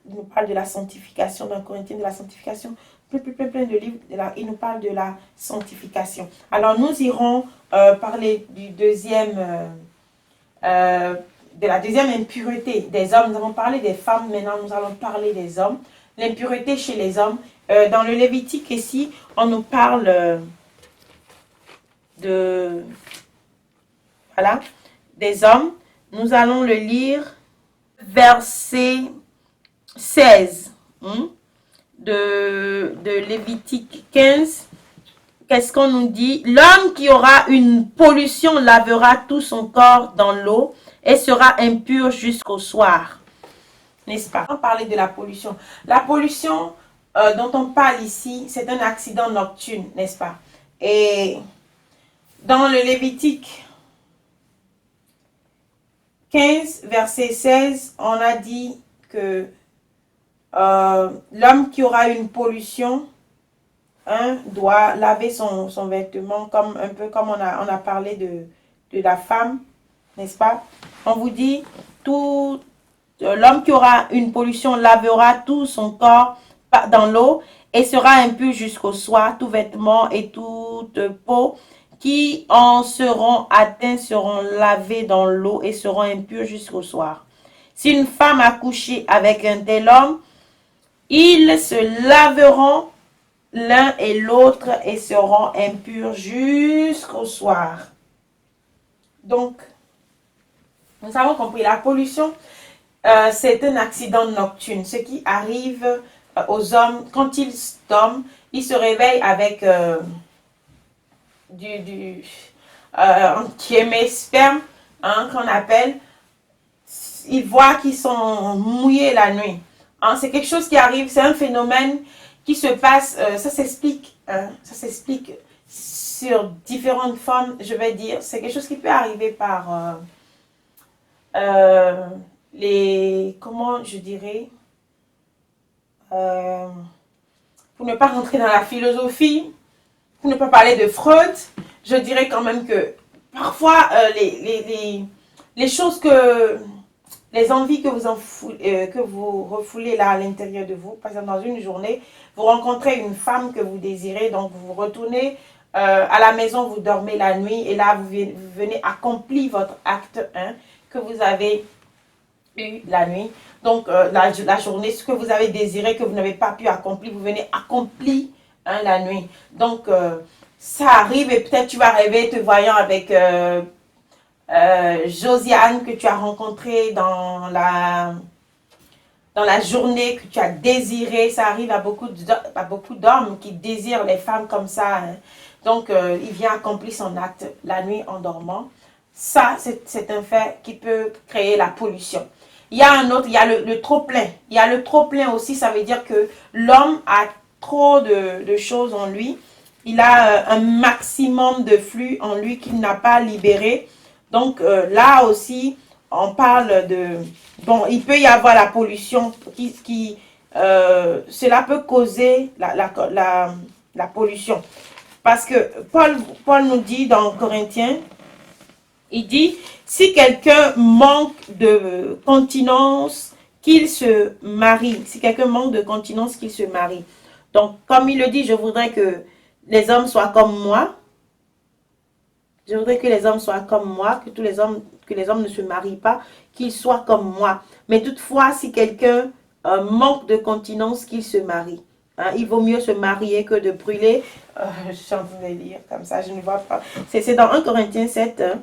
S2: il nous parle de la sanctification, dans Corinthiens de la sanctification, plein de livres, il nous parle de la sanctification. Alors nous irons parler du de la deuxième impureté des hommes. Nous avons parlé des femmes, maintenant nous allons parler des hommes. L'impureté chez les hommes. Dans le Lévitique ici, on nous parle des hommes. Nous allons le lire, verset 16 de Lévitique 15. Qu'est-ce qu'on nous dit? L'homme qui aura une pollution lavera tout son corps dans l'eau et sera impur jusqu'au soir. N'est-ce pas? On parlait de la pollution. La pollution dont on parle ici, c'est un accident nocturne, n'est-ce pas? Et dans le Lévitique 15, verset 16, on a dit que l'homme qui aura une pollution doit laver son vêtement, un peu comme on a parlé de la femme, n'est-ce pas? On vous dit, l'homme qui aura une pollution lavera tout son corps dans l'eau et sera impur jusqu'au soir. Tout vêtement et toute peau qui en seront atteints seront lavés dans l'eau et seront impurs jusqu'au soir. Si une femme a couché avec un tel homme, ils se laveront l'un et l'autre et seront impurs jusqu'au soir. Donc, nous avons compris, la pollution, c'est un accident nocturne. Ce qui arrive aux hommes, quand ils dorment, ils se réveillent avec sperme, qu'on appelle. Ils voient qu'ils sont mouillés la nuit. C'est quelque chose qui arrive, c'est un phénomène qui se passe, ça s'explique sur différentes formes, je vais dire. C'est quelque chose qui peut arriver par comment je dirais, pour ne pas rentrer dans la philosophie, pour ne pas parler de Freud, je dirais quand même que parfois les choses les envies que vous refoulez là à l'intérieur de vous, par exemple dans une journée, vous rencontrez une femme que vous désirez, donc vous retournez à la maison, vous dormez la nuit et là vous venez accomplir votre acte que vous avez eu la nuit. Donc la journée, ce que vous avez désiré, que vous n'avez pas pu accomplir, vous venez accomplir la nuit. Donc ça arrive et peut-être tu vas rêver te voyant avec Josiane que tu as rencontrée dans la journée que tu as désiré. Ça arrive à beaucoup d'hommes qui désirent les femmes comme ça. Donc, il vient accomplir son acte la nuit en dormant. Ça, c'est un fait qui peut créer la pollution. Il y a un autre, il y a le trop-plein. Il y a le trop-plein aussi, ça veut dire que l'homme a trop de choses en lui. Il a un maximum de flux en lui qu'il n'a pas libéré. Donc là aussi, on parle de... Bon, il peut y avoir la pollution cela peut causer la pollution. Parce que Paul nous dit dans Corinthiens, il dit, si quelqu'un manque de continence, qu'il se marie. Si quelqu'un manque de continence, qu'il se marie. Donc, comme il le dit, je voudrais que les hommes soient comme moi. Je voudrais que les hommes soient comme moi, que les hommes ne se marient pas, qu'ils soient comme moi. Mais toutefois, si quelqu'un manque de continence, qu'il se marie. Hein, il vaut mieux se marier que de brûler. Je suis en train de lire comme ça, je ne vois pas. C'est dans 1 Corinthiens 7. Hein.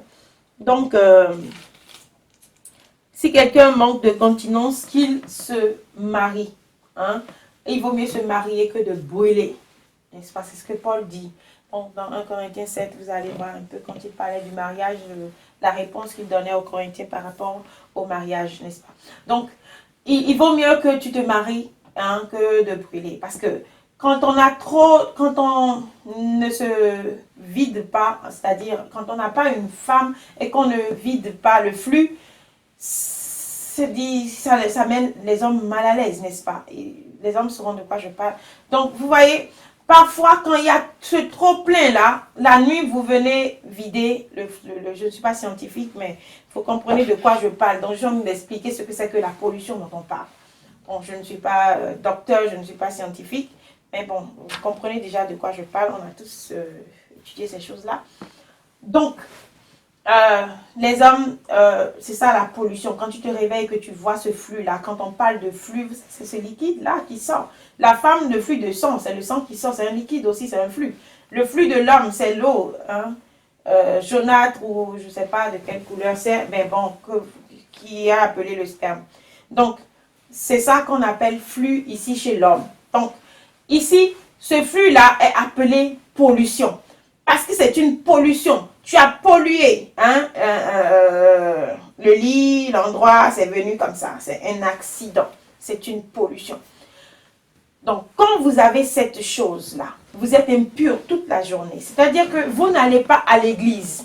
S2: Donc, si quelqu'un manque de continence, qu'il se marie. Hein. Il vaut mieux se marier que de brûler. N'est-ce pas? C'est ce que Paul dit. Donc, dans 1 Corinthiens 7, vous allez voir un peu quand il parlait du mariage, la réponse qu'il donnait aux Corinthiens par rapport au mariage, n'est-ce pas? Donc, il vaut mieux que tu te maries hein, que de brûler. Parce que quand on ne se vide pas, c'est-à-dire quand on n'a pas une femme et qu'on ne vide pas le flux, ça mène les hommes mal à l'aise, n'est-ce pas? Et les hommes sauront de quoi je parle. Donc, vous voyez, parfois, quand il y a ce trop-plein là, la nuit, vous venez vider je ne suis pas scientifique, mais il faut comprendre de quoi je parle. Donc, je vais vous expliquer ce que c'est que la pollution dont on parle. Bon, je ne suis pas docteur, je ne suis pas scientifique, mais bon, vous comprenez déjà de quoi je parle. On a tous étudié ces choses-là. Donc, les hommes, c'est ça la pollution. Quand tu te réveilles, que tu vois ce flux-là, quand on parle de flux, c'est ce liquide-là qui sort. La femme, le flux de sang, c'est le sang qui sort, c'est un liquide aussi, c'est un flux. Le flux de l'homme, c'est l'eau, hein, jaunâtre ou je ne sais pas de quelle couleur c'est, mais bon, qui est appelé le sperme. Donc, c'est ça qu'on appelle flux ici chez l'homme. Donc, ici, ce flux-là est appelé pollution. Parce que c'est une pollution. Tu as pollué hein, le lit, l'endroit, c'est venu comme ça. C'est un accident. C'est une pollution. Donc, quand vous avez cette chose-là, vous êtes impur toute la journée. C'est-à-dire que vous n'allez pas à l'église.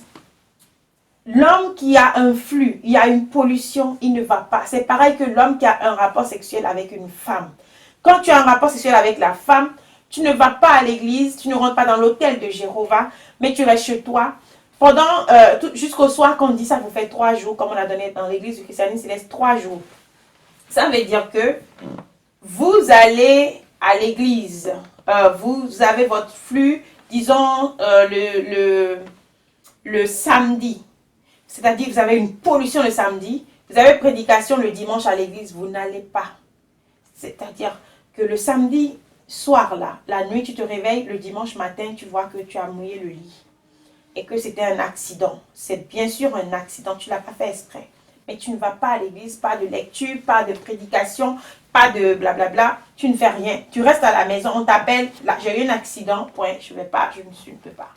S2: L'homme qui a un flux, il y a une pollution, il ne va pas. C'est pareil que l'homme qui a un rapport sexuel avec une femme. Quand tu as un rapport sexuel avec la femme, tu ne vas pas à l'église, tu ne rentres pas dans l'hôtel de Jéhovah, mais tu restes chez toi. Pendant, jusqu'au soir, quand on dit ça, vous faites 3 jours, comme on a donné dans l'église du christianisme, il laisse 3 jours. Ça veut dire que vous allez à l'église, vous avez votre flux, disons, le samedi. C'est-à-dire vous avez une pollution le samedi, vous avez prédication le dimanche à l'église, vous n'allez pas. C'est-à-dire que le samedi soir, là, la nuit, tu te réveilles, le dimanche matin, tu vois que tu as mouillé le lit. Et que c'était un accident. C'est bien sûr un accident, tu ne l'as pas fait exprès. Mais tu ne vas pas à l'église, pas de lecture, pas de prédication, pas de blablabla. Tu ne fais rien. Tu restes à la maison, on t'appelle, là, j'ai eu un accident, point, je ne vais pas, je ne peux pas.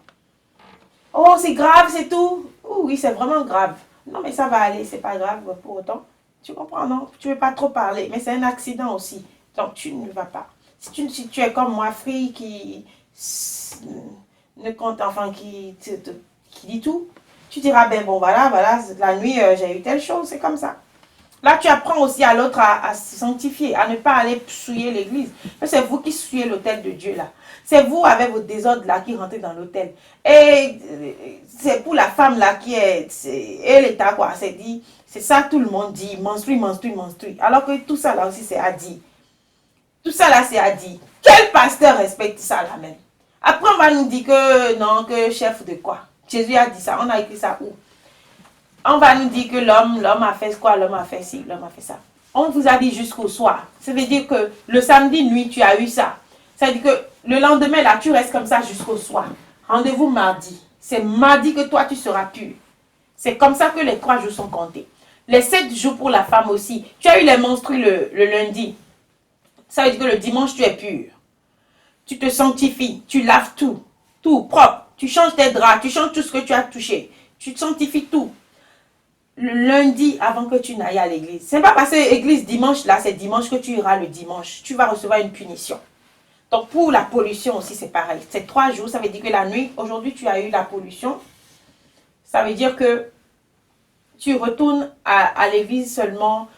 S2: Oh, c'est grave, c'est tout. Oh, oui, c'est vraiment grave. Non, mais ça va aller, c'est pas grave pour autant. Tu comprends, non? Tu ne veux pas trop parler, mais c'est un accident aussi. Donc, tu ne vas pas. Si tu es comme moi, fille, qui ne compte, enfin, qui dit tout, tu diras, ben bon, voilà, la nuit, j'ai eu telle chose, c'est comme ça. Là, tu apprends aussi à l'autre à se sanctifier, à ne pas aller souiller l'église. C'est vous qui souillez l'autel de Dieu, là. C'est vous, avec vos désordres, là, qui rentrez dans l'autel. Et c'est pour la femme, là, qui est l'état, quoi. C'est ça, tout le monde dit, menstrue. Alors que tout ça, là aussi, c'est à dire. Tout ça, là, c'est à dire. Quel pasteur respecte ça, là, même? Après, on va nous dire que, non, que chef de quoi? Jésus a dit ça, on a écrit ça où? On va nous dire que l'homme a fait quoi? L'homme a fait ci, l'homme a fait ça. On vous a dit jusqu'au soir. Ça veut dire que le samedi nuit, tu as eu ça. Ça veut dire que le lendemain, là, tu restes comme ça jusqu'au soir. Rendez-vous mardi. C'est mardi que toi, tu seras pur. C'est comme ça que les 3 jours sont comptés. Les 7 jours pour la femme aussi. Tu as eu les menstrues le lundi. Ça veut dire que le dimanche, tu es pur. Tu te sanctifies. Tu laves tout. Tout propre. Tu changes tes draps. Tu changes tout ce que tu as touché. Tu te sanctifies tout. Le lundi avant que tu n'ailles à l'église. Ce n'est pas parce que l'église dimanche, là, c'est dimanche que tu iras le dimanche. Tu vas recevoir une punition. Donc, pour la pollution aussi, c'est pareil. C'est 3 jours, ça veut dire que la nuit, aujourd'hui, tu as eu la pollution. Ça veut dire que tu retournes à l'église seulement,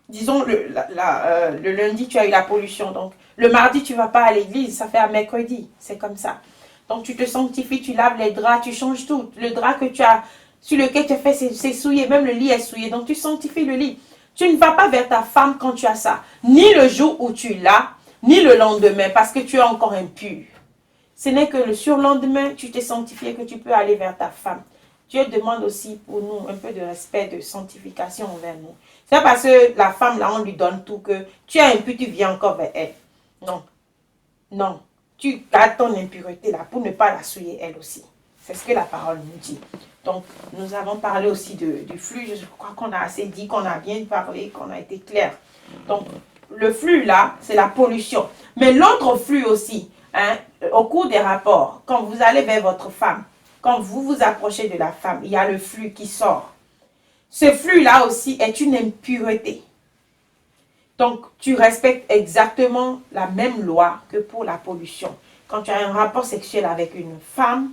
S2: disons, le lundi, tu as eu la pollution. Donc, le mardi, tu ne vas pas à l'église, ça fait à mercredi. C'est comme ça. Donc, tu te sanctifies, tu laves les draps, tu changes tout. Le drap que tu as... sur lequel tu as fait, c'est souillé, même le lit est souillé. Donc, tu sanctifies le lit. Tu ne vas pas vers ta femme quand tu as ça. Ni le jour où tu l'as, ni le lendemain, parce que tu es encore impur. Ce n'est que le surlendemain, tu t'es sanctifié, que tu peux aller vers ta femme. Dieu demande aussi pour nous un peu de respect, de sanctification envers nous. C'est pas parce que la femme, là, on lui donne tout, que tu es impur, tu viens encore vers elle. Non. Non, tu gardes ton impureté là pour ne pas la souiller elle aussi. C'est ce que la parole nous dit. Donc, nous avons parlé aussi du flux. Je crois qu'on a assez dit, qu'on a bien parlé, qu'on a été clair. Donc, le flux là, c'est la pollution. Mais l'autre flux aussi, hein, au cours des rapports, quand vous allez vers votre femme, quand vous vous approchez de la femme, il y a le flux qui sort. Ce flux-là aussi est une impureté. Donc, tu respectes exactement la même loi que pour la pollution. Quand tu as un rapport sexuel avec une femme,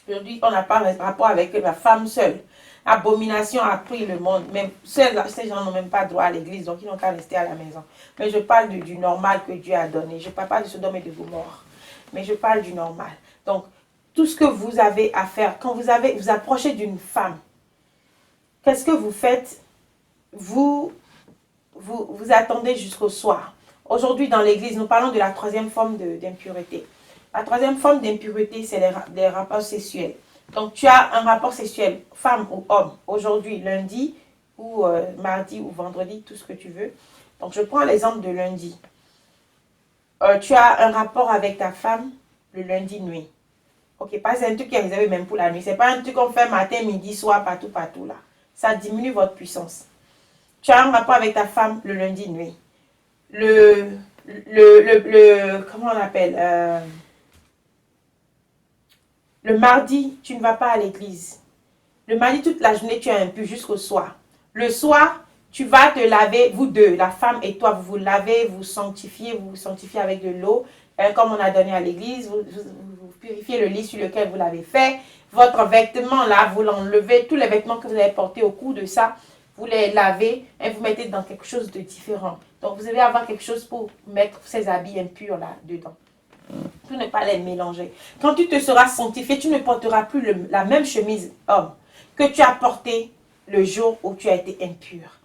S2: aujourd'hui, on n'a pas un rapport avec la femme seule. Abomination a pris le monde. Même ces gens n'ont même pas droit à l'église, donc ils n'ont qu'à rester à la maison. Mais je parle du normal que Dieu a donné. Je ne parle pas de Sodome et de Gomorrhe, mais je parle du normal. Donc, tout ce que vous avez à faire, quand vous approchez d'une femme, qu'est-ce que vous faites? Vous attendez jusqu'au soir. Aujourd'hui, dans l'église, nous parlons de la troisième forme d'impureté. La troisième forme d'impureté, c'est les rapports sexuels. Donc, tu as un rapport sexuel, femme ou homme, aujourd'hui, lundi, ou mardi, ou vendredi, tout ce que tu veux. Donc, je prends l'exemple de lundi. Tu as un rapport avec ta femme le lundi nuit. Ok, pas c'est un truc qui est réservé même pour la nuit. C'est pas un truc qu'on fait matin, midi, soir, partout là. Ça diminue votre puissance. Tu as un rapport avec ta femme le lundi nuit. Comment on appelle le mardi, tu ne vas pas à l'église. Le mardi, toute la journée, tu es impur jusqu'au soir. Le soir, tu vas te laver, vous deux, la femme et toi, vous vous lavez, vous sanctifiez avec de l'eau, comme on a donné à l'église, vous purifiez le lit sur lequel vous l'avez fait. Votre vêtement, là, vous l'enlevez, tous les vêtements que vous avez portés au cours de ça, vous les lavez et vous mettez dans quelque chose de différent. Donc, vous devez avoir quelque chose pour mettre ces habits impurs là dedans. Pour ne pas les mélanger. Quand tu te seras sanctifié, tu ne porteras plus la même chemise homme que tu as porté le jour où tu as été impur.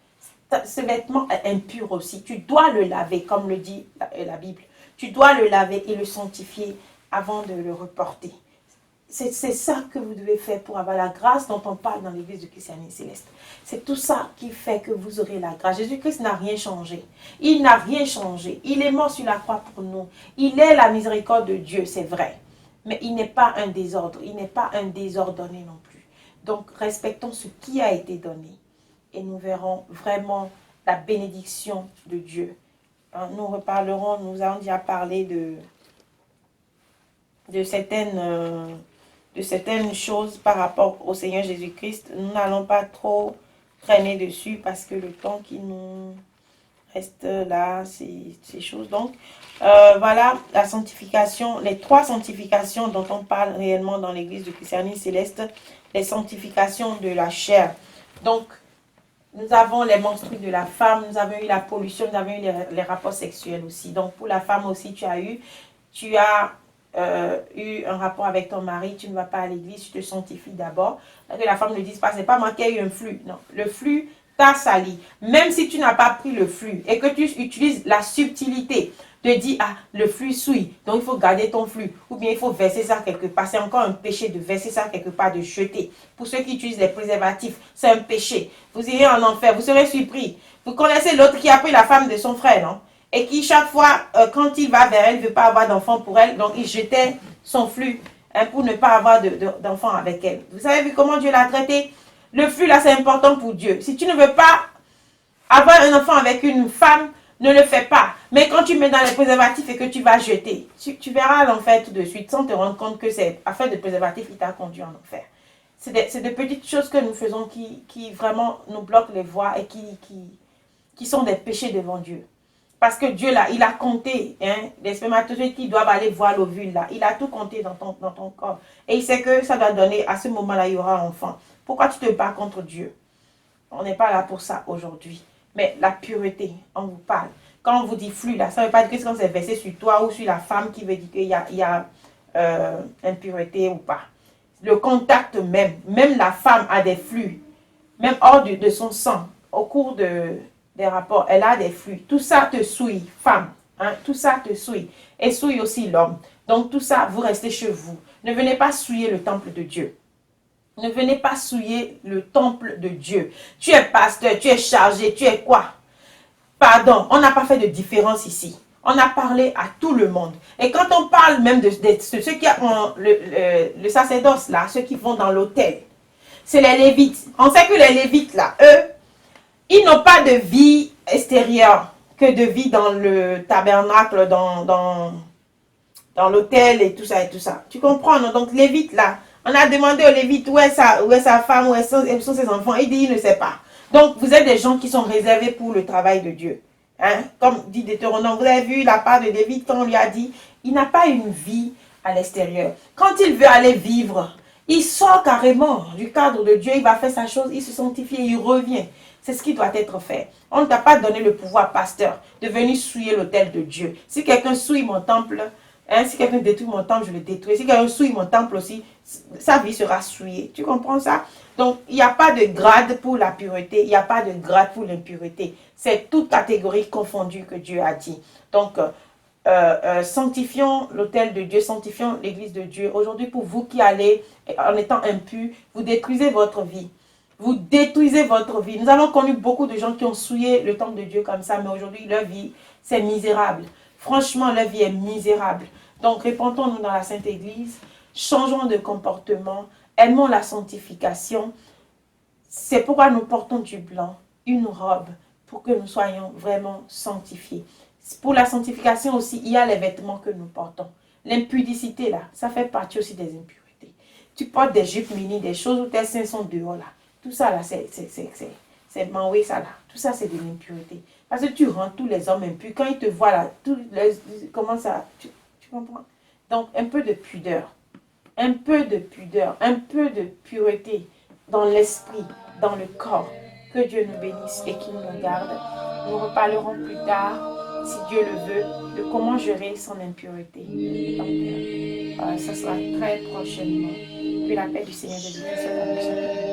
S2: Ce vêtement est impur aussi. Tu dois le laver, comme le dit la Bible. Tu dois le laver et le sanctifier avant de le reporter. C'est ça que vous devez faire pour avoir la grâce dont on parle dans l'église du christianisme céleste. C'est tout ça qui fait que vous aurez la grâce. Jésus-Christ n'a rien changé. Il n'a rien changé. Il est mort sur la croix pour nous. Il est la miséricorde de Dieu, c'est vrai. Mais il n'est pas un désordre. Il n'est pas un désordonné non plus. Donc, respectons ce qui a été donné. Et nous verrons vraiment la bénédiction de Dieu. Nous reparlerons, nous avons déjà parlé de certaines choses par rapport au Seigneur Jésus-Christ. Nous n'allons pas trop traîner dessus parce que le temps qui nous reste là, ces choses. Donc, voilà la sanctification, les trois sanctifications dont on parle réellement dans l'église du christianisme céleste, les sanctifications de la chair. Donc, nous avons les menstrues de la femme, nous avons eu la pollution, nous avons eu les rapports sexuels aussi. Donc, pour la femme aussi, tu as eu un rapport avec ton mari, tu ne vas pas à l'église, tu te sanctifies d'abord. Que la femme ne dise pas, c'est pas moi qui ai eu un flux. Non, le flux t'a sali. Même si tu n'as pas pris le flux et que tu utilises la subtilité de dire, ah, le flux souille, donc il faut garder ton flux. Ou bien il faut verser ça quelque part. C'est encore un péché de verser ça quelque part, de jeter. Pour ceux qui utilisent les préservatifs, c'est un péché. Vous irez en enfer, vous serez surpris. Vous connaissez l'autre qui a pris la femme de son frère, non? Et qui chaque fois, quand il va vers elle, ne veut pas avoir d'enfant pour elle, donc il jetait son flux pour ne pas avoir d'enfant avec elle. Vous avez vu comment Dieu l'a traité? Le flux là, c'est important pour Dieu. Si tu ne veux pas avoir un enfant avec une femme, ne le fais pas. Mais quand tu mets dans les préservatifs et que tu vas jeter, tu verras l'enfer tout de suite sans te rendre compte que c'est affaire de préservatif qui t'a conduit en enfer. C'est des petites choses que nous faisons qui vraiment nous bloquent les voies et qui sont des péchés devant Dieu. Parce que Dieu, là, il a compté les spermatozoïdes qui doivent aller voir l'ovule, là. Il a tout compté dans ton corps. Et il sait que ça doit donner, à ce moment-là, il y aura un enfant. Pourquoi tu te bats contre Dieu? On n'est pas là pour ça aujourd'hui. Mais la pureté, on vous parle. Quand on vous dit flux, là, ça ne veut pas dire que quand c'est versé sur toi ou sur la femme qui veut dire qu'il y a impureté ou pas. Le contact même la femme a des flux, même hors de son sang, au cours des rapports, elle a des flux. Tout ça te souille, femme. Tout ça te souille. Et souille aussi l'homme. Donc tout ça, vous restez chez vous. Ne venez pas souiller le temple de Dieu. Ne venez pas souiller le temple de Dieu. Tu es pasteur, tu es chargé, tu es quoi? Pardon, on n'a pas fait de différence ici. On a parlé à tout le monde. Et quand on parle même de ceux qui ont le sacerdoce, là, ceux qui vont dans l'autel, c'est les Lévites. On sait que les Lévites, là, eux, ils n'ont pas de vie extérieure que de vie dans le tabernacle, dans l'autel et tout ça et tout ça. Tu comprends, non? Donc, Lévite, là, on a demandé aux Lévites où est sa femme, où sont ses enfants. Il dit, il ne sait pas. Donc, vous êtes des gens qui sont réservés pour le travail de Dieu. Hein? Comme dit Deutéronome, vous avez vu la part de Lévite quand on lui a dit, il n'a pas une vie à l'extérieur. Quand il veut aller vivre, il sort carrément du cadre de Dieu, il va faire sa chose, il se sanctifie, il revient. C'est ce qui doit être fait. On ne t'a pas donné le pouvoir, pasteur, de venir souiller l'autel de Dieu. Si quelqu'un souille mon temple, hein, si quelqu'un détruit mon temple, je le détruis. Si quelqu'un souille mon temple aussi, sa vie sera souillée. Tu comprends ça? Donc, il n'y a pas de grade pour la pureté, il n'y a pas de grade pour l'impureté. C'est toute catégorie confondue que Dieu a dit. Donc, sanctifions l'autel de Dieu, sanctifions l'église de Dieu. Aujourd'hui, pour vous qui allez, en étant impurs, vous détruisez votre vie. Vous détruisez votre vie. Nous avons connu beaucoup de gens qui ont souillé le temple de Dieu comme ça, mais aujourd'hui, leur vie, c'est misérable. Franchement, leur vie est misérable. Donc, répandons-nous dans la Sainte Église, changeons de comportement, aimons la sanctification. C'est pourquoi nous portons du blanc, une robe, pour que nous soyons vraiment sanctifiés. Pour la sanctification aussi, il y a les vêtements que nous portons. L'impudicité, là, ça fait partie aussi des impuretés. Tu portes des jupes mini, des choses où tes seins sont dehors, là. Tout ça, là, c'est manoué, ça, là. Tout ça, c'est de l'impureté. Parce que tu rends tous les hommes impurs. Quand ils te voient, là, comment ça, tu comprends? Donc, un peu de pudeur. Un peu de pudeur, un peu de pureté dans l'esprit, dans le corps. Que Dieu nous bénisse et qu'il nous garde. Nous reparlerons plus tard, si Dieu le veut, de comment gérer son impureté. Donc, ça sera très prochainement. Que la paix du Seigneur de Dieu soit avec chacun.